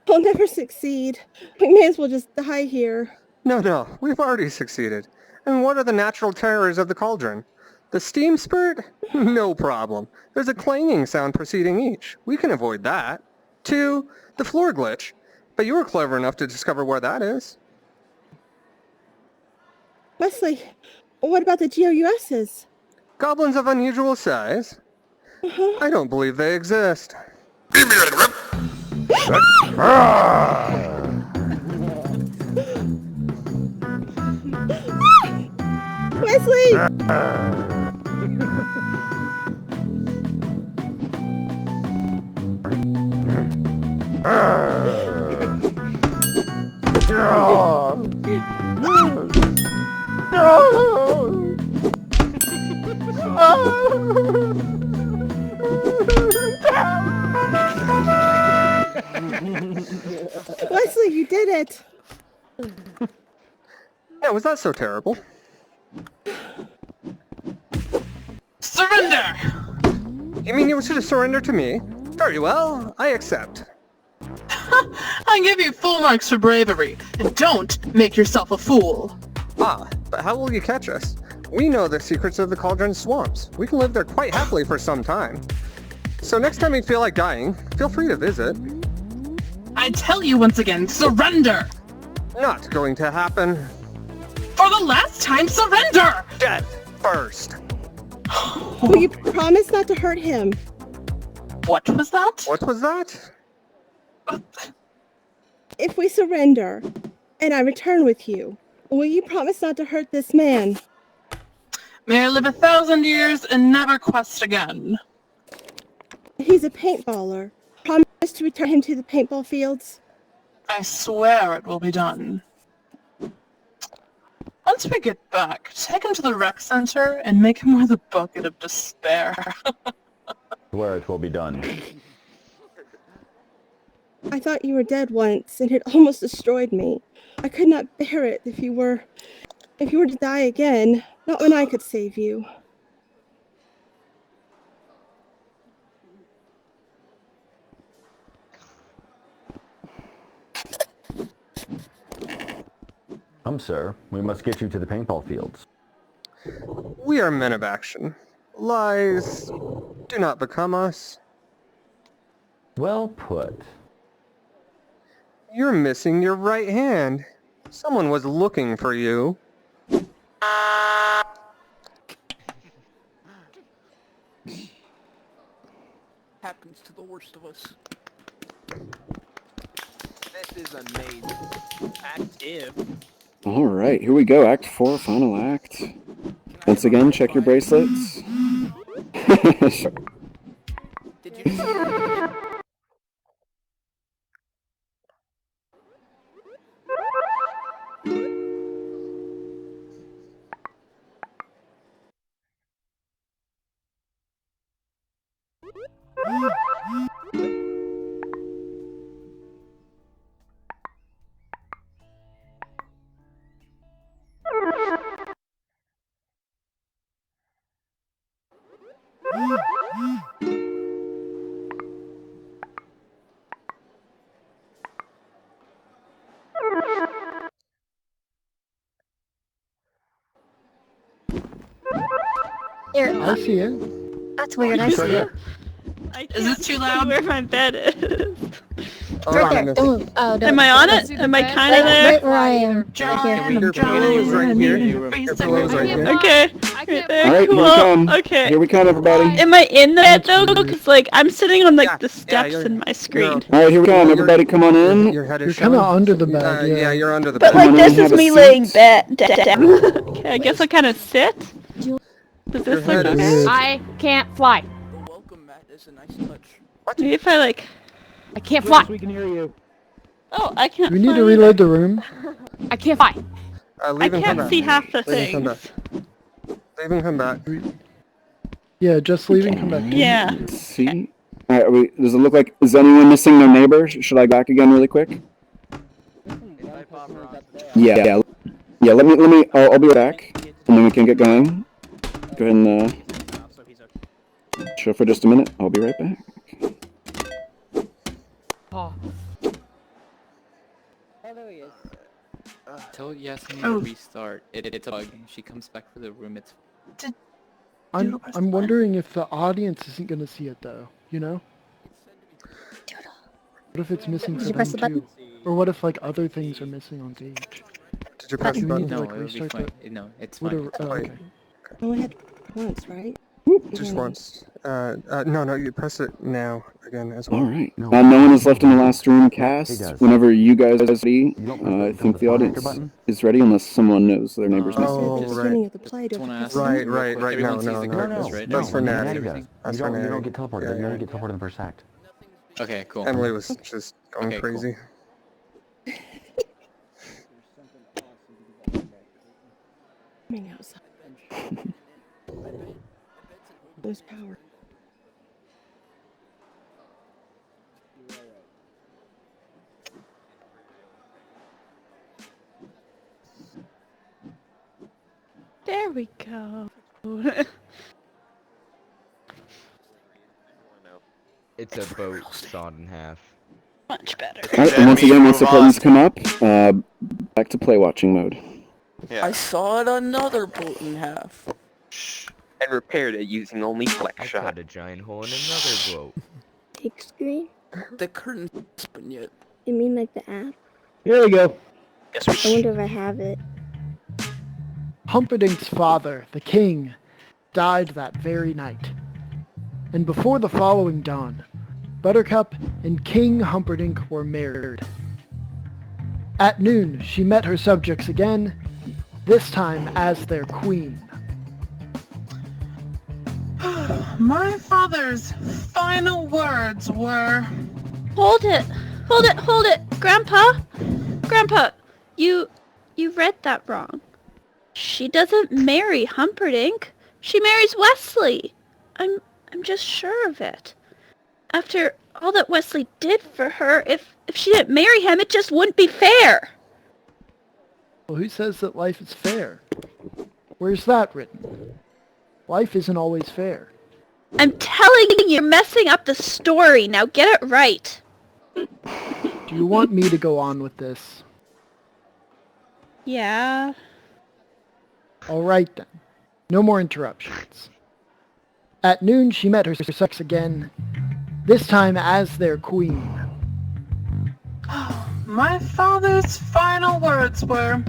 I'll never succeed. We may as well just die here. No, we've already succeeded. And what are the natural terrors of the cauldron? The steam spurt? No problem. There's a clanging sound preceding each. We can avoid that. 2, the floor glitch. But you were clever enough to discover where that is. Westley, what about the GOUSs? Goblins of unusual size? I don't believe they exist. Westley! Westley, you did it! Yeah, was that so terrible? Surrender! You mean you should have surrendered to me? Very well, I accept. I give you full marks for bravery, and don't make yourself a fool. Ah, but how will you catch us? We know the secrets of the Cauldron swamps. We can live there quite happily for some time. So next time you feel like dying, feel free to visit. I tell you once again, surrender! Not going to happen. For the last time, surrender! Death first. Will you promise not to hurt him? What was that? What was that? If we surrender, and I return with you, will you promise not to hurt this man? May I live 1,000 years and never quest again. He's a paintballer. Promise to return him to the paintball fields? I swear it will be done. Once we get back, take him to the rec center and make him wear the bucket of despair. Swear it will be done. I thought you were dead once, and it almost destroyed me. I could not bear it if you were to die again, not when I could save you. Come, sir. We must get you to the paintball fields. We are men of action. Lies do not become us. Well put. You're missing your right hand. Someone was looking for you. Happens to the worst of us. This is amazing. Active. All right, here we go. Act 4, final act. Once again, check your bracelets. Did you? Here, I see it. that's weird. I see it. Is this too loud? Where my bed is. Oh, Right there. goodness. Don't move. Oh, don't. Am I on it? See the Am I bed? kind of there? Right where I am. Right here. Your pillow is right here. Your pillow is right here. Okay. I Right can't there. All right, here we Cool. come. Okay. Here we come, everybody. Am I in the bed though? That's weird. Because like I'm sitting on like Yeah, the yeah, steps you're- in my screen. All right, here we come. Everybody, come on in. Your head is You're kind of showing. under the bed. Yeah, you're under the But bed. like Come on this in, is have a me seat. laying down. Okay, I guess I kind of sit. Does Your this head look is- okay? I can't fly. The welcome mat is a nice touch. Maybe if I like. I can't fly. We can hear you. Oh, I can't. We need fly to reload the room. I can't fly. I Leave and come can't back. see half the Leave and come things. back. Leave and come back. Yeah, just leave and come back. Yeah. See? All right, does it look like, is anyone missing their neighbor? Should I go back again really quick? Yeah. Yeah, let me, I'll be back, and then we can get going. Go ahead and, chill for just a minute. I'll be right back. Oh. Tell Yasmin Oh. to restart. It's a bug. She comes back for the room. It's I'm wondering if the audience isn't gonna see it though. You know? What if it's missing Did for you press the them button? too? Or what if like other things are missing on stage? Did you press the We button? need to no, like it'll be restart fine. the No, it's whatever. fine. Oh, okay. Only had once, right? Just once. No, you press it now again as well. All right. No one is left in the last room. Cast. does. Whenever you guys are ready, You don't I press think the the audience button? is ready unless someone knows their neighbor's missing. Oh, At the right. beginning of the play, Just don't wanna you ask think? Right, real right, quick. right. Everyone No, sees no, the no. purpose, right? That's for Everyone Natty. sees everything? That's You for don't Natty. get teleported. Yeah, You don't yeah. get teleported in the first act. Okay, cool. Emily was just going Okay, cool. crazy. Coming outside. There's power. There we go. It's a boat sawed in half. Much better. All right, and once again, once the curtains come up, back to play watching mode. I sawed another boat in half. And repaired it using only flex I shot. cut a giant hole in another boat. Take screen? The curtain's open yet. You mean like the app? Here we go. Yes, we I wonder if I have it. Humperdinck's father, the king, died that very night. And before the following dawn, Buttercup and King Humperdinck were married. At noon, she met her subjects again, this time as their queen. My father's final words were... Hold it! Hold it! Hold it! Grandpa! Grandpa, you read that wrong. She doesn't marry Humperdinck. She marries Westley. I'm just sure of it. After all that Westley did for her, if she didn't marry him, it just wouldn't be fair. Well, who says that life is fair? Where's that written? Life isn't always fair. I'm telling you, you're messing up the story. Now get it right. Do you want me to go on with this? Yeah. All right then. No more interruptions. At noon, she met her sex again, this time as their queen. My father's final words were,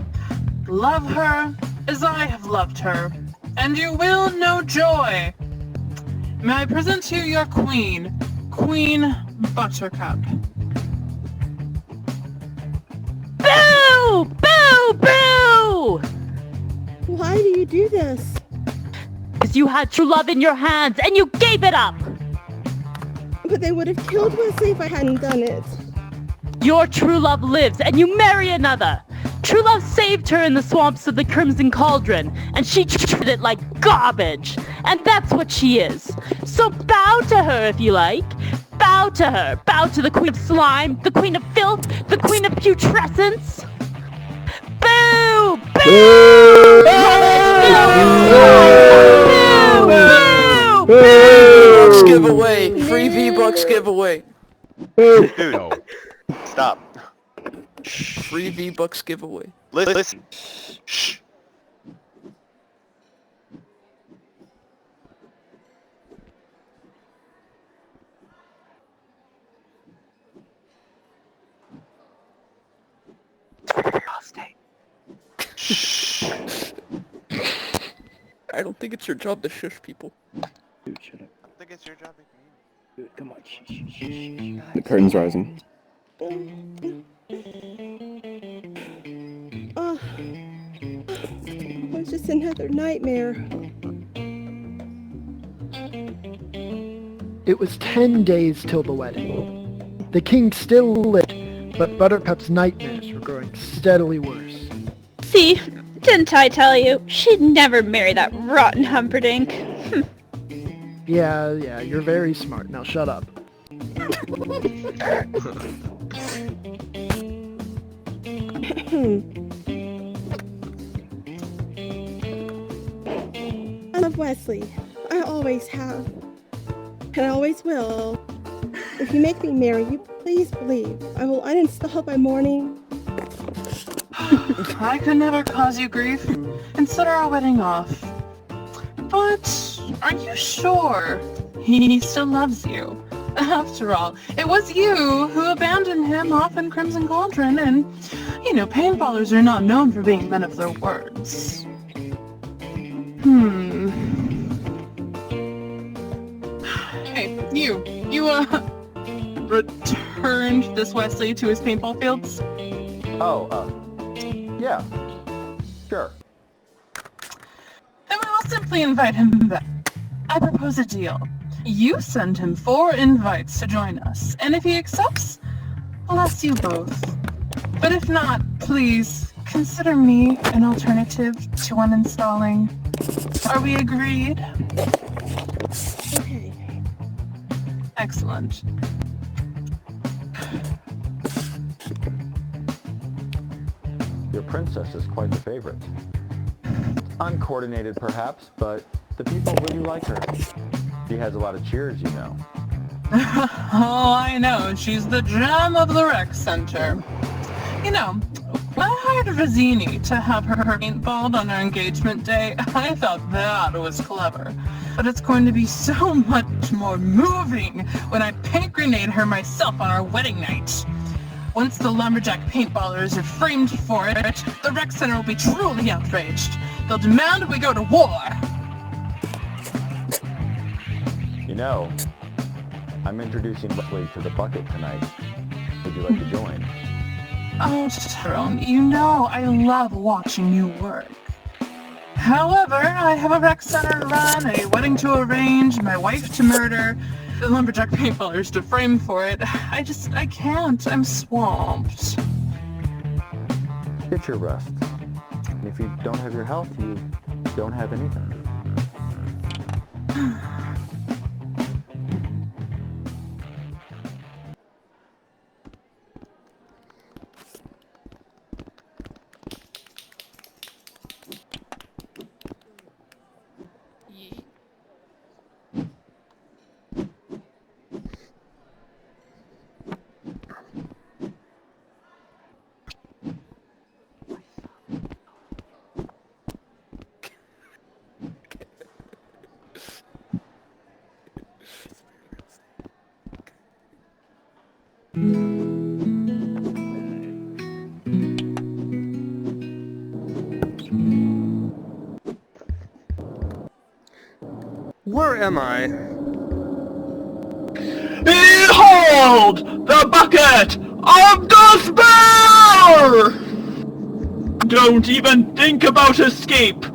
"Love her as I have loved her, and you will know joy." May I present to you your queen, Queen Buttercup. Boo! Boo! Boo! Why do you do this? Because you had true love in your hands and you gave it up! But they would have killed Wesley if I hadn't done it. Your true love lives and you marry another. True love saved her in the swamps of the Crimson Cauldron, and she treated it like garbage. And that's what she is. So bow to her if you like. Bow to her. Bow to the queen of slime, the queen of filth, the queen of putrescence. Boo! Boo! Boo! V-Bucks giveaway! Free V-Bucks giveaway! Dude, no. Stop. Free V-Bucks giveaway. Listen. Shh. I don't think it's your job to shush people. Dude, shut up. I think it's your job. Dude, come on. Shh, shh, shh, shh. The curtain's rising. Oh, it was just another nightmare. It was 10 days till the wedding. The king still lived, but Buttercup's nightmares were growing steadily worse. See, didn't I tell you? She'd never marry that rotten Humperdinck. Yeah, you're very smart. Now shut up. I love Wesley. I always have. And I always will. If you make me marry you, please believe I will uninstall by morning. I could never cause you grief. Consider our wedding off. But are you sure he still loves you? After all, it was you who abandoned him off in Crimson Cauldron, and, you know, paintballers are not known for being men of their words. Hey, you returned this Westley to his paintball fields? Yeah. Sure. Then we will simply invite him back. I propose a deal. You send him 4 invites to join us, and if he accepts, bless you both. But if not, please consider me an alternative to uninstalling. Are we agreed? Okay. Excellent. Your princess is quite the favorite. Uncoordinated perhaps, but the people really like her. She has a lot of cheers, you know. Oh, I know. She's the gem of the rec center. You know, when I hired Vizzini to have her paintballed on our engagement day, I thought that was clever. But it's going to be so much more moving when I paint grenade her myself on our wedding night. Once the lumberjack paintballers are framed for it, the rec center will be truly outraged. They'll demand we go to war. You know, I'm introducing Westley to the bucket tonight. Would you like to join? Oh, Tyrone, you know I love watching you work. However, I have a rec center to run, a wedding to arrange, my wife to murder, the lumberjack paintballers to frame for it. I can't. I'm swamped. Get your rest. And if you don't have your health, you don't have anything. Where am I? Behold the bucket of despair! Don't even think about escape,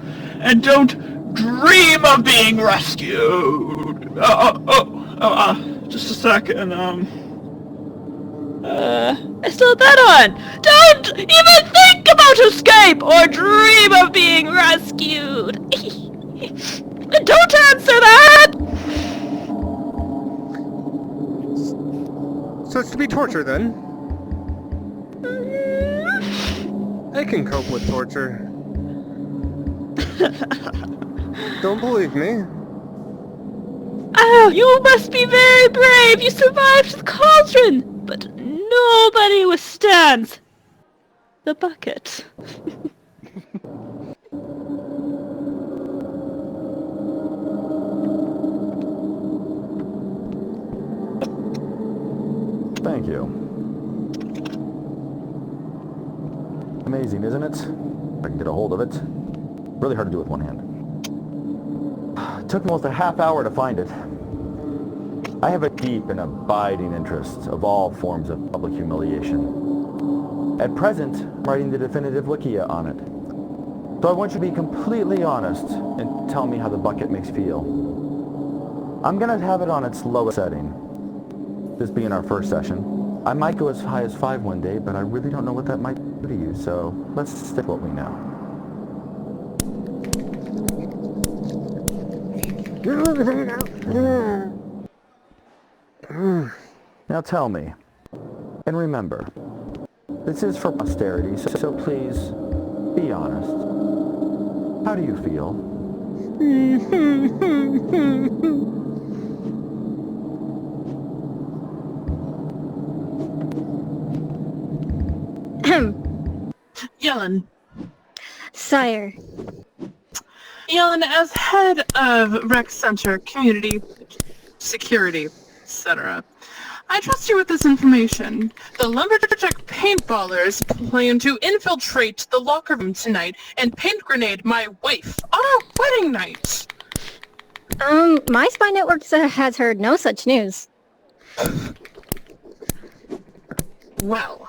and don't dream of being rescued. Just a second, I still have that on! Don't even think about escape or dream of being rescued! Don't answer that! So it's to be torture then? I can cope with torture. Don't believe me? Oh, you must be very brave! You survived the cauldron! But nobody withstands the bucket. Thank you. Amazing, isn't it? If I can get a hold of it. Really hard to do with one hand. Took me almost a half hour to find it. I have a deep and abiding interest of all forms of public humiliation. At present, I'm writing the definitive Wikia on it. So I want you to be completely honest and tell me how the bucket makes you feel. I'm gonna have it on its lowest setting. This being our first session. I might go as high as 5 one day, but I really don't know what that might do to you, so let's stick what we know. Now tell me, and remember, this is for posterity, so please, be honest. How do you feel? Yellen. Sire. Yellen, as head of Rec Center, Community Security, etc., I trust you with this information. The lumberjack paintballers plan to infiltrate the locker room tonight and paint grenade my wife on our wedding night. My spy network has heard no such news. Well.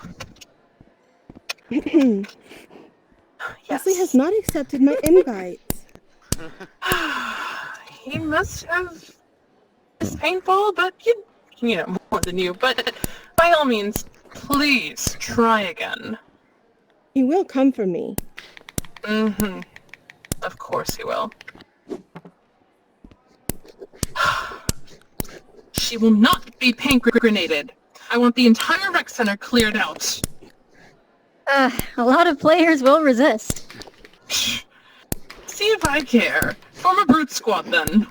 Wesley has not accepted my invite. He must have his paintball, but you know, more than you. But by all means, please try again. He will come for me. Mm-hmm. Of course he will. She will not be paint grenaded. I want the entire rec center cleared out. A lot of players will resist. See if I care. Form a brute squad then.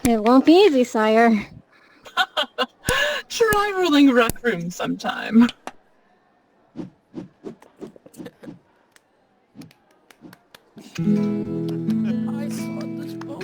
It won't be easy, sire. Try ruling rec room sometime. I saw this boat.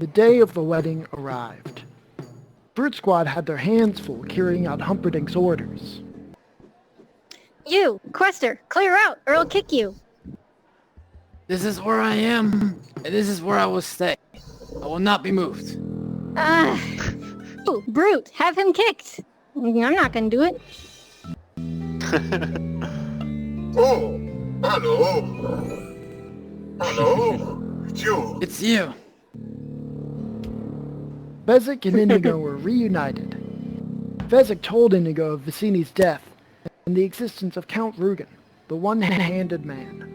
The day of the wedding arrived. Brute Squad had their hands full carrying out Humperdinck's orders. You, Quester, clear out or I'll kick you. This is where I am, and this is where I will stay. I will not be moved. Ooh, Brute, have him kicked. I'm not gonna do it. Oh, hello. Hello. It's you. It's you. Fezzik and Inigo were reunited. Fezzik told Inigo of Vicini's death and the existence of Count Rugen, the one-handed man.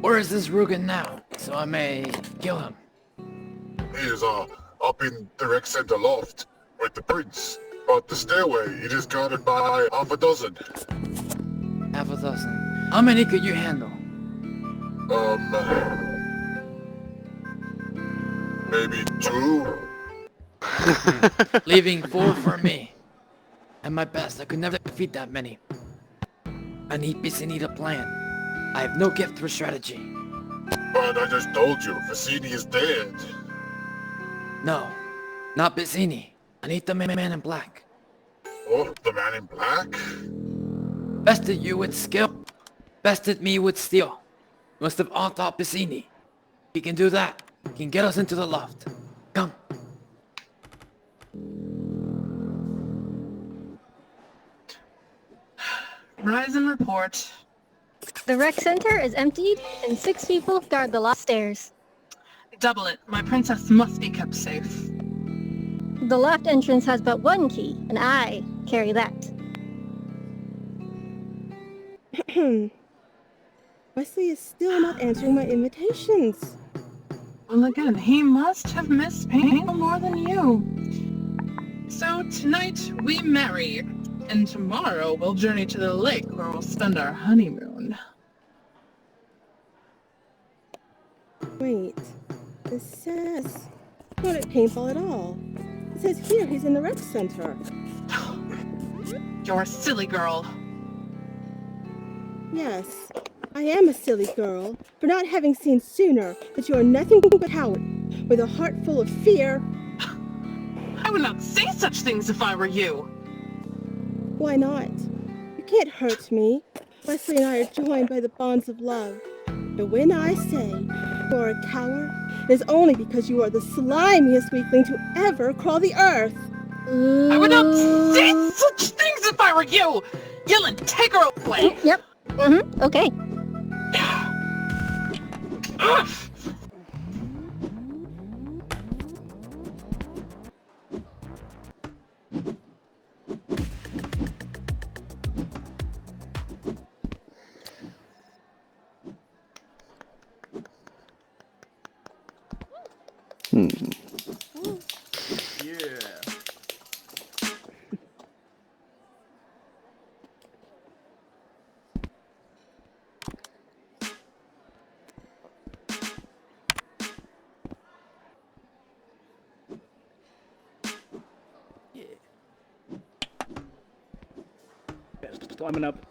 Where is this Rugen now, so I may kill him? He is up in the rec center loft with the prince. But the stairway, it is guarded by half a dozen. Half a dozen. How many could you handle? Maybe 2. Leaving 4 for me. At my best, I could never defeat that many. I need Vicini to plan. I have no gift for strategy. But I just told you, Vicini is dead. No, not Vicini. I need the man in black. Oh, the man in black? Bested you with skill. Bested me with steel. Must have outthought Vicini. He can do that. He can get us into the loft. Come. Rise and report. The rec center is emptied and 6 people guard the loft stairs. Double it. My princess must be kept safe. The loft entrance has but 1 key, and I carry that. Wesley is still not answering my invitations. Well, again, he must have missed Painful more than you. So tonight we marry, and tomorrow we'll journey to the lake where we'll spend our honeymoon. Wait, this says not at paintball at all. It says here he's in the rec center. You're a silly girl. Yes, I am a silly girl for not having seen sooner that you are nothing but a coward with a heart full of fear. I would not say such things if I were you. Why not? You can't hurt me. Wesley and I are joined by the bonds of love. But when I say you are a coward, it is only because you are the slimiest weakling to ever crawl the earth. I would not say such things if I were you! Yellen, take her away! Yep. Okay. Climbing up.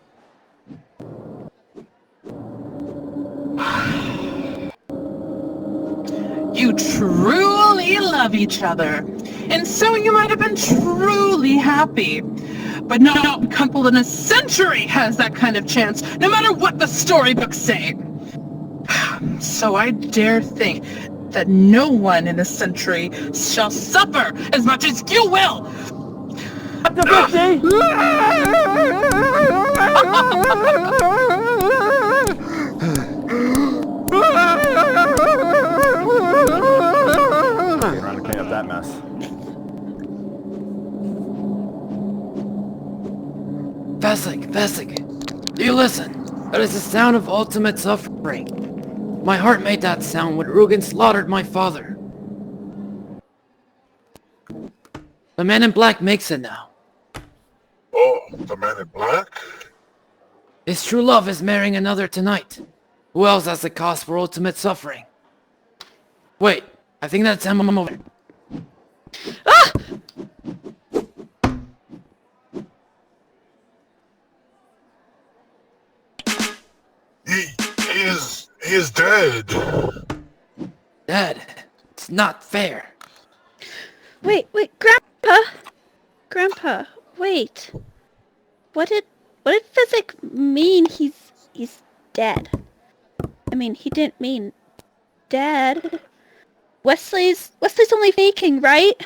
You truly love each other, and so you might have been truly happy. But not a couple in a century has that kind of chance, no matter what the storybooks say. So I dare think that no one in a century shall suffer as much as you will. Around to clean up that mess. Fezzik, do you listen? That is the sound of ultimate suffering. My heart made that sound when Rugen slaughtered my father. The man in black makes it now. Oh, the man in black? His true love is marrying another tonight. Who else has the cause for ultimate suffering? Wait, I think that's him over there. Ah! He is dead. Dad, it's not fair. Wait, Grandpa, wait. What did Physic mean he's dead? I mean, he didn't mean dead. Wesley's only faking, right?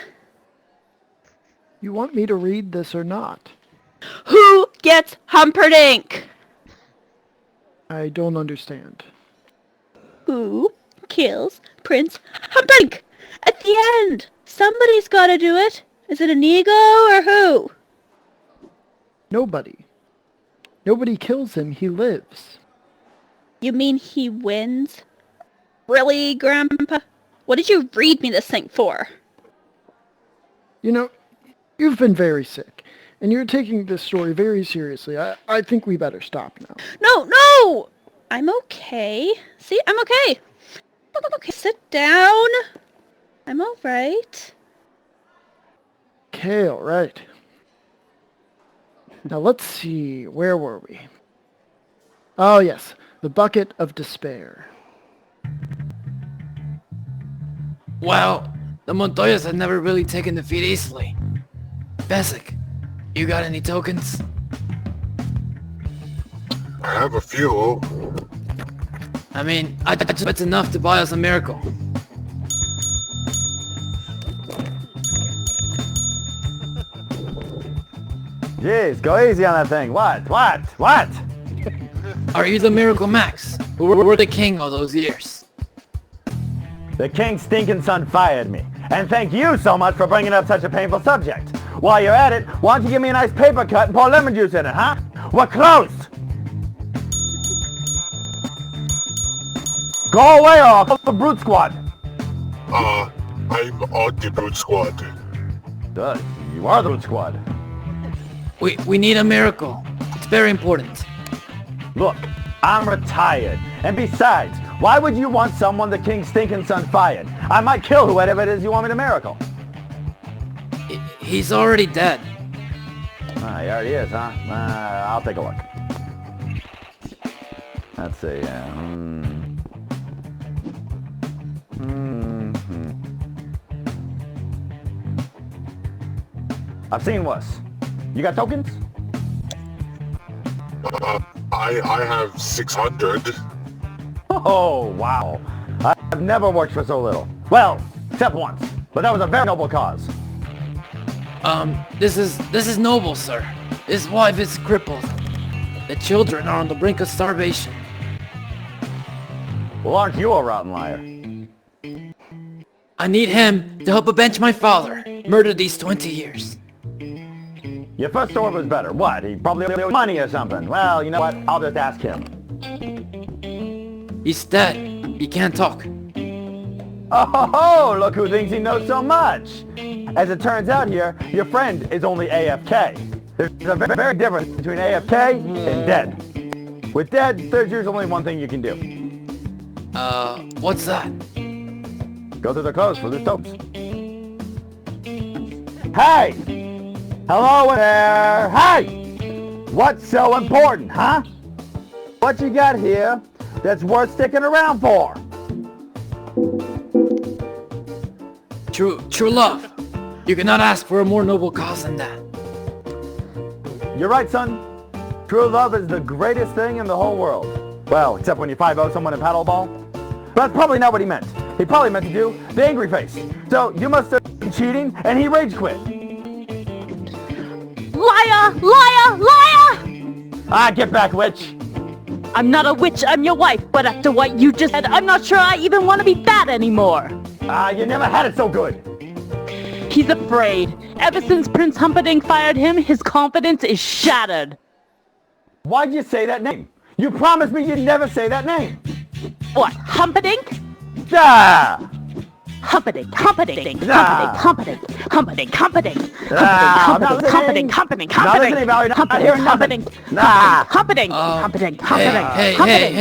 You want me to read this or not? Who gets Humperdinck? I don't understand. Who kills Prince Humperdinck? At the end, somebody's gotta do it. Is it Inigo or who? Nobody. Nobody kills him, he lives. You mean he wins? Really, Grandpa? What did you read me this thing for? You know, you've been very sick, and you're taking this story very seriously. I think we better stop now. No! I'm okay. See, I'm okay. Okay, sit down. I'm alright. Okay, alright. Now let's see, where were we? Oh yes, the Bucket of Despair. Well, the Montoyas have never really taken defeat easily. Basic, you got any tokens? I have a few. I mean, I bet it's enough to buy us a miracle. Jeez, go easy on that thing. What? Are you the Miracle Max? Who were the king all those years? The king's stinking son fired me. And thank you so much for bringing up such a painful subject. While you're at it, why don't you give me a nice paper cut and pour lemon juice in it, huh? We're closed! Go away or I'll call the Brute Squad. I'm on the Brute Squad. Duh, you are the Brute Squad. We need a miracle. It's very important. Look, I'm retired. And besides, why would you want someone the king's stinking son fired? I might kill whoever it is you want me to miracle. He's already dead. He already is, huh? I'll take a look. Let's see. I've seen worse. You got tokens? I have 600. Oh, wow. I've never worked for so little. Well, except once. But that was a very noble cause. This is noble, sir. His wife is crippled. The children are on the brink of starvation. Well, aren't you a rotten liar? I need him to help avenge my father. Murdered these 20 years. Your first story was better. What? He probably owed money or something. Well, you know what? I'll just ask him. He's dead. He can't talk. Oh, look who thinks he knows so much. As it turns out here, your friend is only AFK. There's a very difference between AFK and dead. With dead, there's usually only one thing you can do. What's that? Go through the clothes for the soaps. Hey! Hello there! Hey! What's so important, huh? What you got here that's worth sticking around for? True love. You cannot ask for a more noble cause than that. You're right, son. True love is the greatest thing in the whole world. Well, except when you 5-0 someone in paddleball. But that's probably not what he meant. He probably meant to do the angry face. So you must have been cheating and he rage quit. Liar! Liar! Liar! Get back, witch. I'm not a witch, I'm your wife, but after what you just said, I'm not sure I even want to be fat anymore. You never had it so good. He's afraid. Ever since Prince Humperdinck fired him, his confidence is shattered. Why'd you say that name? You promised me you'd never say that name. What, Humperdinck? Ah! Humperdinck, Humperdinck, Humperdinck, Humperdinck, Humperdinck, Humperdinck, Humperdinck, Humperdinck, Humperdinck, Humperdinck, Humperdinck, Humperdinck, Humperdinck,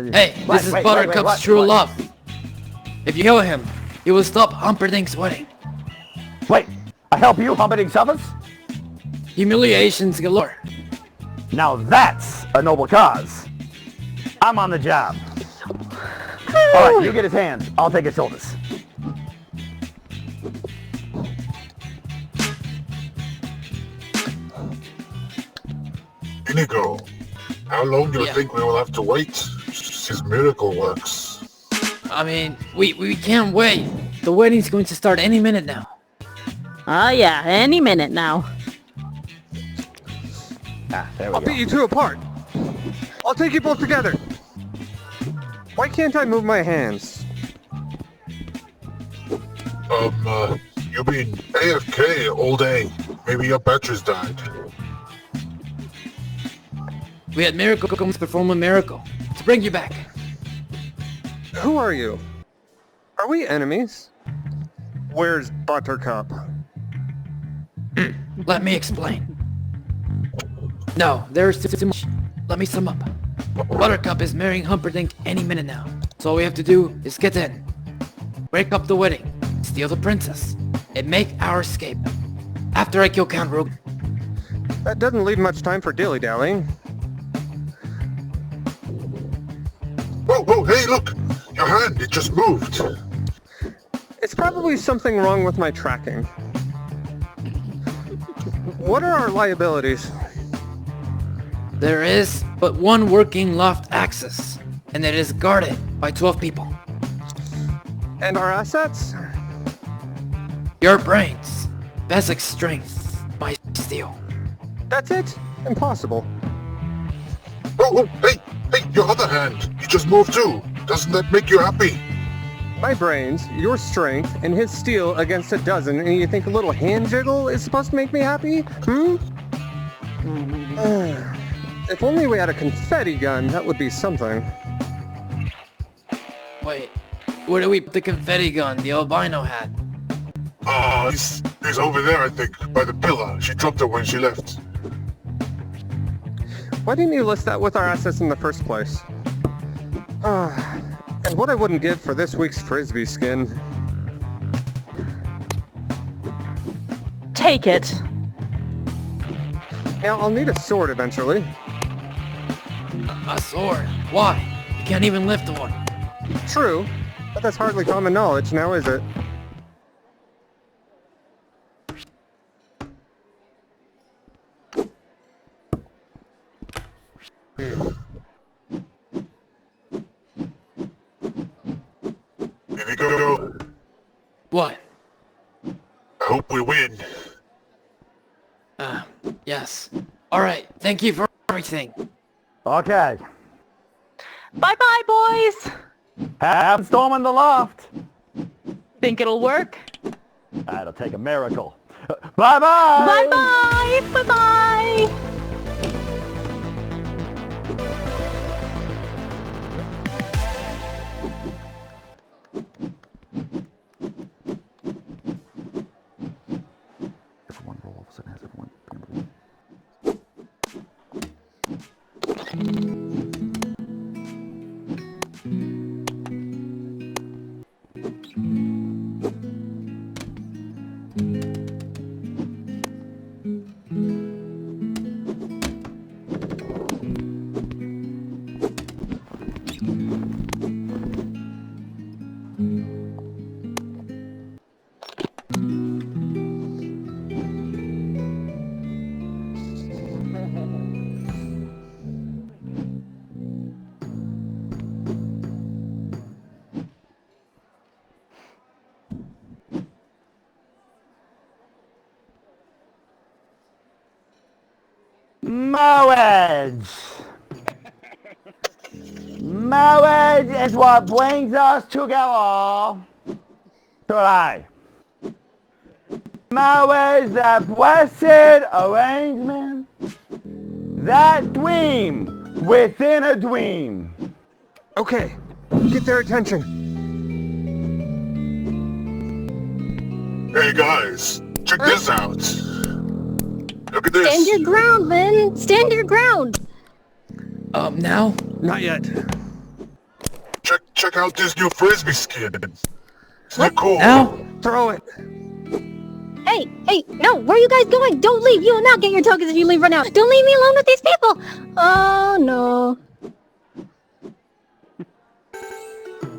Hey, this is Buttercup's true love. If you kill him, you will stop Humperdinck's wedding. Wait, I help you, Humperdinck suffers? Humiliations galore. Now that's a noble cause. I'm on the job. Alright, you get his hands. I'll take his shoulders. Inigo, how long do you think we will have to wait? His miracle works. I mean, we can't wait. The wedding's going to start any minute now. Oh yeah, any minute now. Ah, there we I'll go. beat you two apart. I'll take you both together. Why can't I move my hands? You've been AFK all day. Maybe your batteries died. We had Miracle come to perform a miracle to bring you back. Who are you? Are we enemies? Where's Buttercup? Let me explain. No, there's too much. Let me sum up. Buttercup is marrying Humperdinck any minute now. So all we have to do is get in, break up the wedding, steal the princess, and make our escape. After I kill Count Rogue. That doesn't leave much time for dilly-dallying. Whoa, hey, look! Your hand, it just moved. It's probably something wrong with my tracking. What are our liabilities? There is but one working loft access, and it is guarded by 12 people. And our assets? Your brains, basic strength, my steel. That's it? Impossible. Oh, hey, your other hand, he just moved too. Doesn't that make you happy? My brains, your strength, and his steel against a dozen, and you think a little hand jiggle is supposed to make me happy? If only we had a confetti gun, that would be something. Wait, where do we put the confetti gun the albino had? He's over there, I think, by the pillar. She dropped it when she left. Why didn't you list that with our assets in the first place? And what I wouldn't give for this week's frisbee skin. Take it. Yeah, I'll need a sword eventually. A sword? Why? You can't even lift one. True, but that's hardly common knowledge now, is it? Here we go. What? I hope we win. Yes. Alright, thank you for everything. Okay. Bye-bye, boys! Have storm in the loft. Think it'll work? That'll take a miracle. Bye-bye! Bye-bye! Bye-bye! Everyone roll all of a sudden has everyone. Marriage! Marriage is what brings us together. Tonight. Marriage, that blessed arrangement. That dream within a dream. Okay, get their attention. Hey guys, check this out. Look at this. Stand your ground, Vin! Stand your ground! Now? Not yet. Check out this new frisbee skin. Isn't it cool? Now? Throw it. Hey, no, where are you guys going? Don't leave! You will not get your tokens if you leave right now! Don't leave me alone with these people! Oh, no.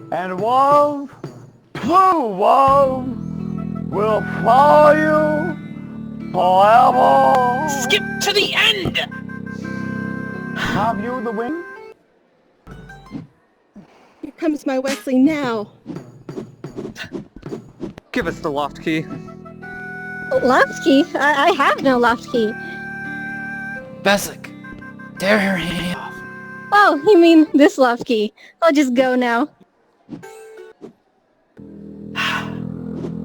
And love, true love, will follow you forever. Skip to the end! Have you the wing? Here comes my Westley now. Give us the loft key. Loft key? I have no loft key. Bessic, tear her hand off. Oh, you mean this loft key. I'll just go now.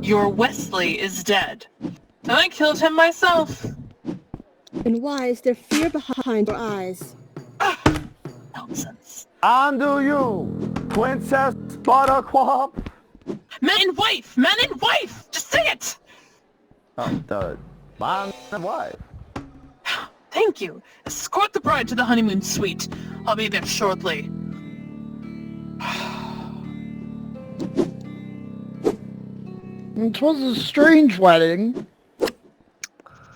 Your Westley is dead. And I killed him myself. And why is there fear behind your eyes? Nonsense. And do you, Princess Buttercup? Man and wife! Man and wife! Just say it! Oh, the man and wife. Thank you. Escort the bride to the honeymoon suite. I'll be there shortly. It was a strange wedding.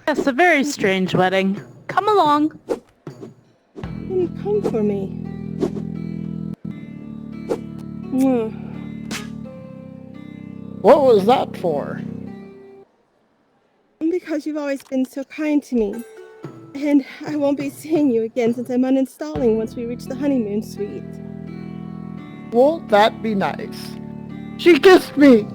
Yes, a very strange wedding. Come along. Didn't come for me. Mwah. What was that for? Because you've always been so kind to me. And I won't be seeing you again since I'm uninstalling once we reach the honeymoon suite. Won't that be nice? She kissed me!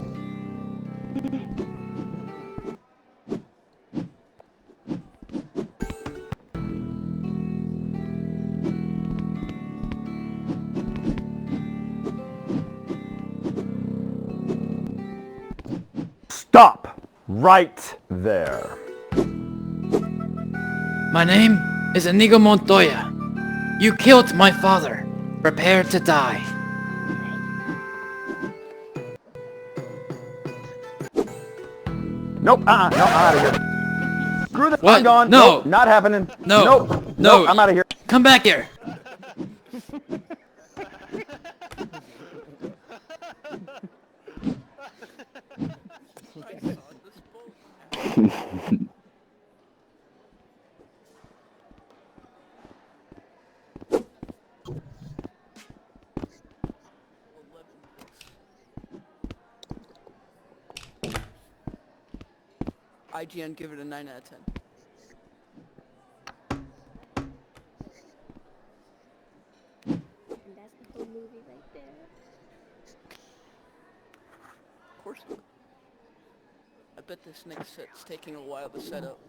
Stop right there. My name is Inigo Montoya. You killed my father. Prepare to die. Nope, no, I'm out of here. Screw this, What? I'm gone. No. Nope, not happening. No. Nope. No. Nope, I'm out of here. Come back here. IGN give it a 9 out of 10. And that's the whole movie right there. Of course. I bet this next set's taking a while to set up.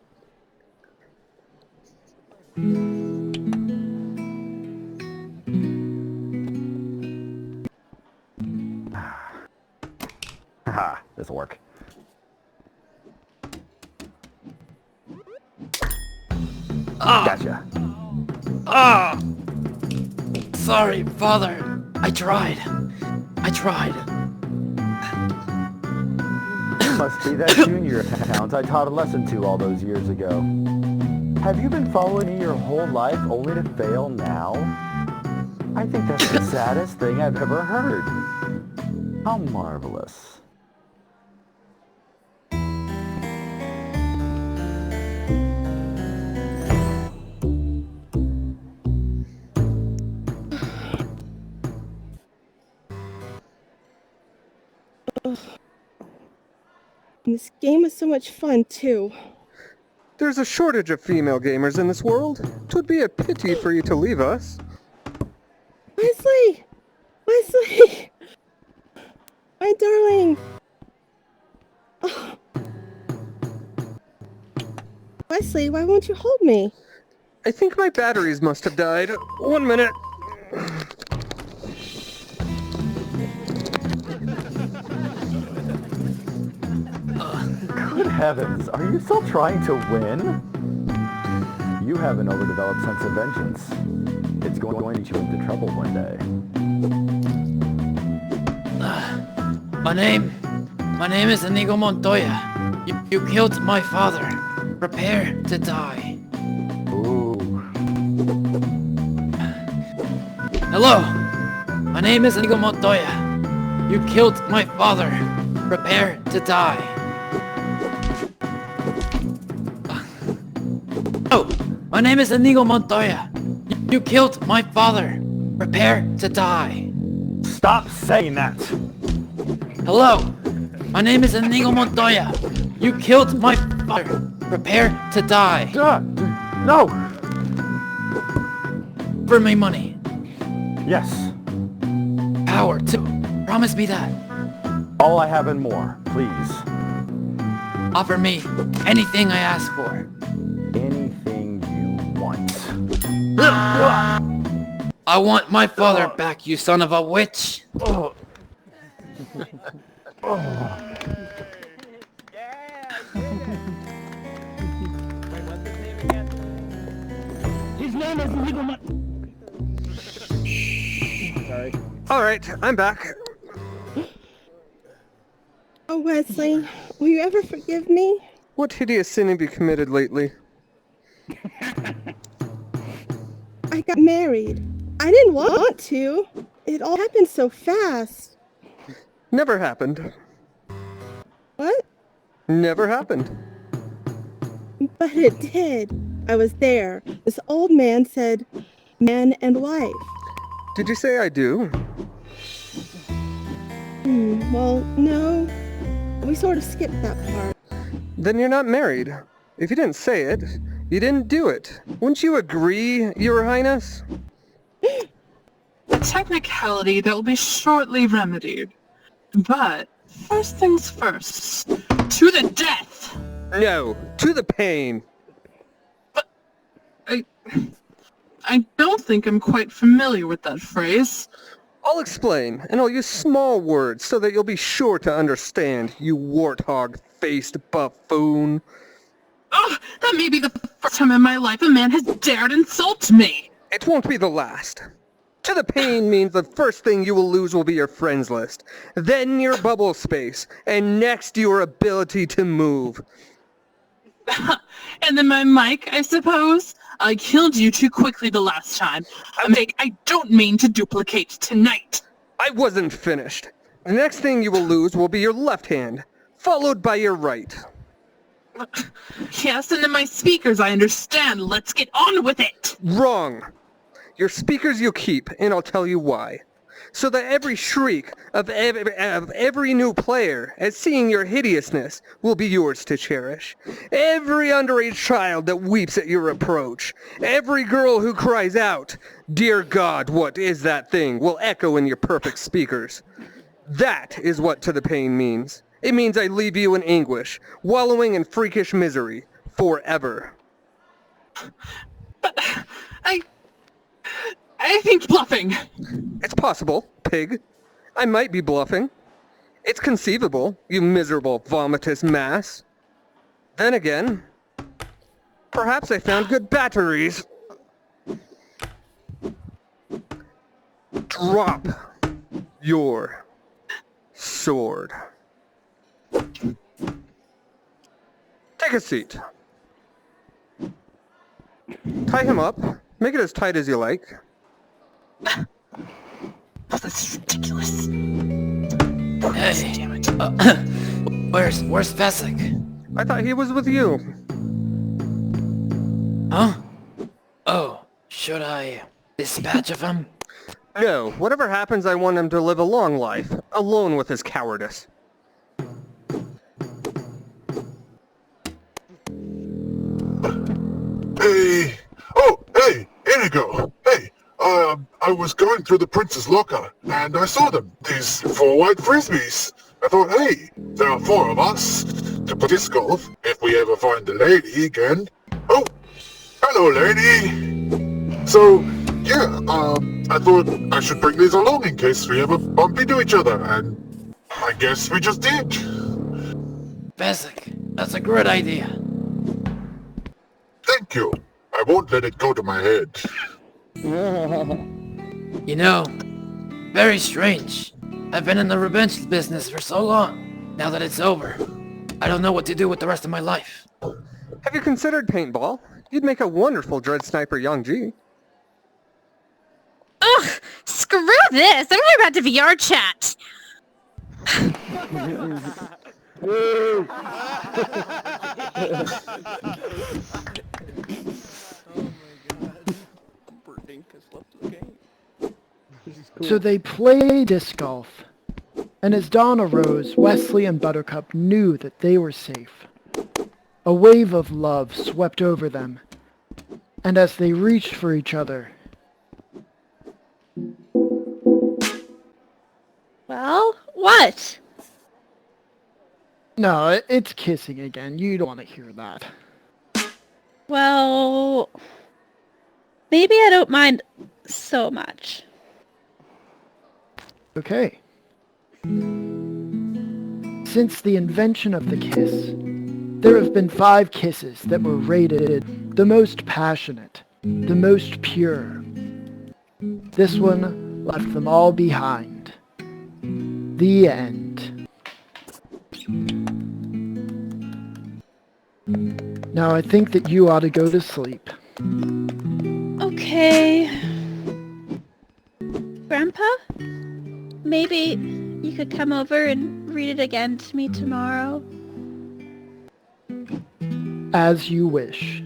Haha, this'll work. Gotcha. Ah! Sorry, father. I tried. Must be that junior account I taught a lesson to all those years ago. Have you been following me your whole life only to fail now? I think that's the saddest thing I've ever heard. How marvelous. And this game is so much fun, too. There's a shortage of female gamers in this world. 'Twould be a pity for you to leave us. Westley! Westley! My darling! Oh. Westley, why won't you hold me? I think my batteries must have died. 1 minute. Good heavens, are you still trying to win? You have an overdeveloped sense of vengeance. It's going to get you into trouble one day. My name is Inigo Montoya. You killed my father. Prepare to die. Ooh. Hello. My name is Inigo Montoya. You killed my father. Prepare to die. Oh, my name is Inigo Montoya. You killed my father. Prepare to die. Stop saying that! Hello, my name is Inigo Montoya. You killed my father. Prepare to die. No! For me money. Yes. Power too. Promise me that. All I have and more, please. Offer me anything I ask for. Anything you want. I want my father back, you son of a witch. Oh. His name is Inigo Montoya. Sorry. Alright, I'm back. Oh, Wesley, will you ever forgive me? What hideous sin have you committed lately? I got married. I didn't want to. It all happened so fast. Never happened. What? Never happened. But it did. I was there. This old man said, man and wife. Did you say I do? Well, no. We sort of skipped that part. Then you're not married. If you didn't say it, you didn't do it. Wouldn't you agree, Your Highness? A technicality that will be shortly remedied. But, first things first. To the death! No, to the pain. But, I don't think I'm quite familiar with that phrase. I'll explain, and I'll use small words so that you'll be sure to understand, you warthog-faced buffoon. Oh, that may be the first time in my life a man has dared insult me! It won't be the last. To the pain means the first thing you will lose will be your friends list, then your bubble space, and next your ability to move. And then my mic, I suppose? I killed you too quickly the last time. A mistake I don't mean to duplicate tonight. I wasn't finished. The next thing you will lose will be your left hand, followed by your right. Yes, and then my speakers, I understand. Let's get on with it! Wrong. Your speakers you'll keep, and I'll tell you why. So that every shriek of every new player at seeing your hideousness will be yours to cherish. Every underage child that weeps at your approach. Every girl who cries out, "Dear God, what is that thing?" will echo in your perfect speakers. That is what to the pain means. It means I leave you in anguish, wallowing in freakish misery, forever. But I think bluffing. It's possible, pig. I might be bluffing. It's conceivable, you miserable vomitous mass. Then again, perhaps I found good batteries. Drop your sword. Take a seat. Tie him up. Make it as tight as you like. Oh, that's ridiculous. Hey, where's Fesic? I thought he was with you. Huh? Oh, should I dispatch of him? No, whatever happens, I want him to live a long life, alone with his cowardice. Hey! Oh, hey! Inigo! Hey! I was going through the prince's locker, and I saw them. These 4 white frisbees. I thought, hey, there are 4 of us to play disc golf if we ever find the lady again. Oh! Hello, lady! So, yeah, I thought I should bring these along in case we ever bump into each other, and I guess we just did. Fesic, that's a great idea. Thank you. I won't let it go to my head. You know, very strange. I've been in the revenge business for so long. Now that it's over, I don't know what to do with the rest of my life. Have you considered paintball? You'd make a wonderful Dread Sniper Yang Ji. Ugh! Screw this! I'm here about to VR chat! So they played disc golf. And as dawn arose, Westley and Buttercup knew that they were safe. A wave of love swept over them. And as they reached for each other... Well, what? No, it's kissing again. You don't want to hear that. Well, maybe I don't mind so much. Okay. Since the invention of the kiss, there have been 5 kisses that were rated the most passionate, the most pure. This one left them all behind. The end. Now I think that you ought to go to sleep. Okay. Grandpa? Maybe you could come over and read it again to me tomorrow. As you wish.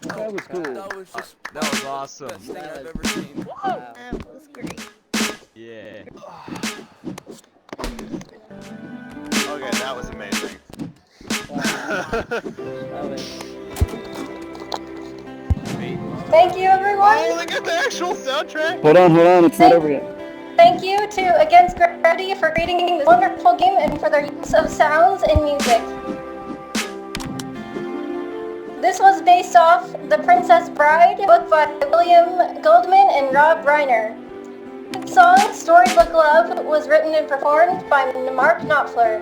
That was cool. That was awesome. Best thing I've ever seen. That was great. Yeah. Okay, that was amazing. Thank you, everyone. Oh, look at the actual soundtrack. Hold on, it's not over yet. Thank you to Against Gravity for creating this wonderful game and for their use of sounds and music. This was based off The Princess Bride, book by William Goldman and Rob Reiner. The song Storybook Love was written and performed by Mark Knopfler.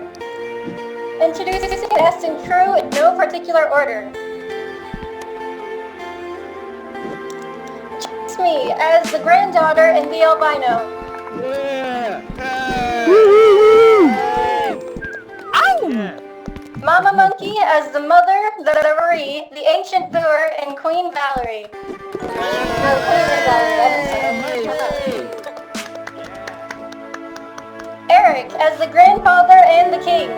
Introducing the cast and crew in no particular order. It's me as the granddaughter and the albino. Mama Monkey as the mother, the referee, the ancient boor, and Queen Valerie. No, Queen Valerie. Eric as the grandfather and the king.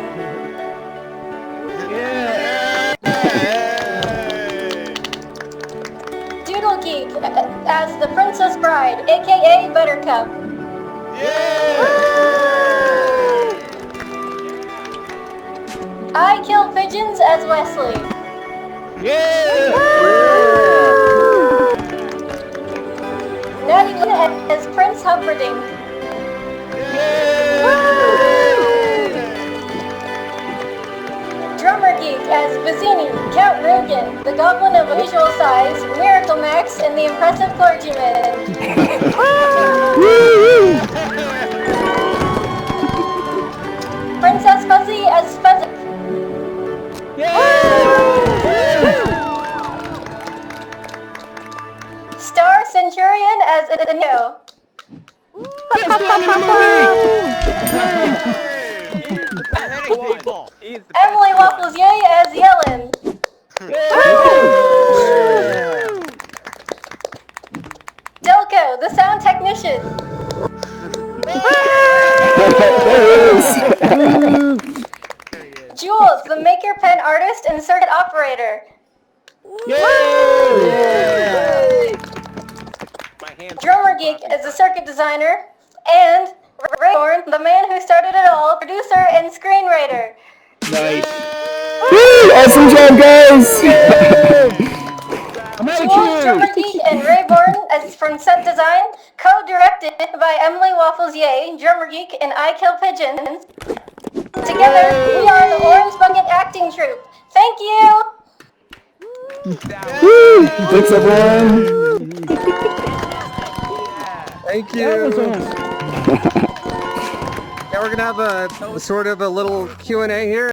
Doodle Geek as the Princess Bride, aka Buttercup. I Kill Pigeons as Westley. Natty as Prince Humperdinck. Drummer Geek as Bazzini, Count Rugen, the Goblin of Unusual Size, Miracle Max, and the Impressive Clergyman. Princess Fuzzy as Fuzzy. Star Centurion as Neo. Emily Waffles Yay as Yellen. Delco, the sound technician. Jules, the maker pen artist and circuit operator. Drummer Geek is the circuit designer. And Rayborn, the man who started it all, producer and screenwriter. Nice. Woo! Awesome job, guys! Jules, Drummer Geek, and Rayborn as from set design, co-directed by Emily Waffles Yay, Drummer Geek, and I Kill Pigeons. Together, we are the Orange Bucket Acting Troupe. Thank you! Woo! Thanks, everyone! Thank you! Now we're gonna have a sort of a little Q&A here.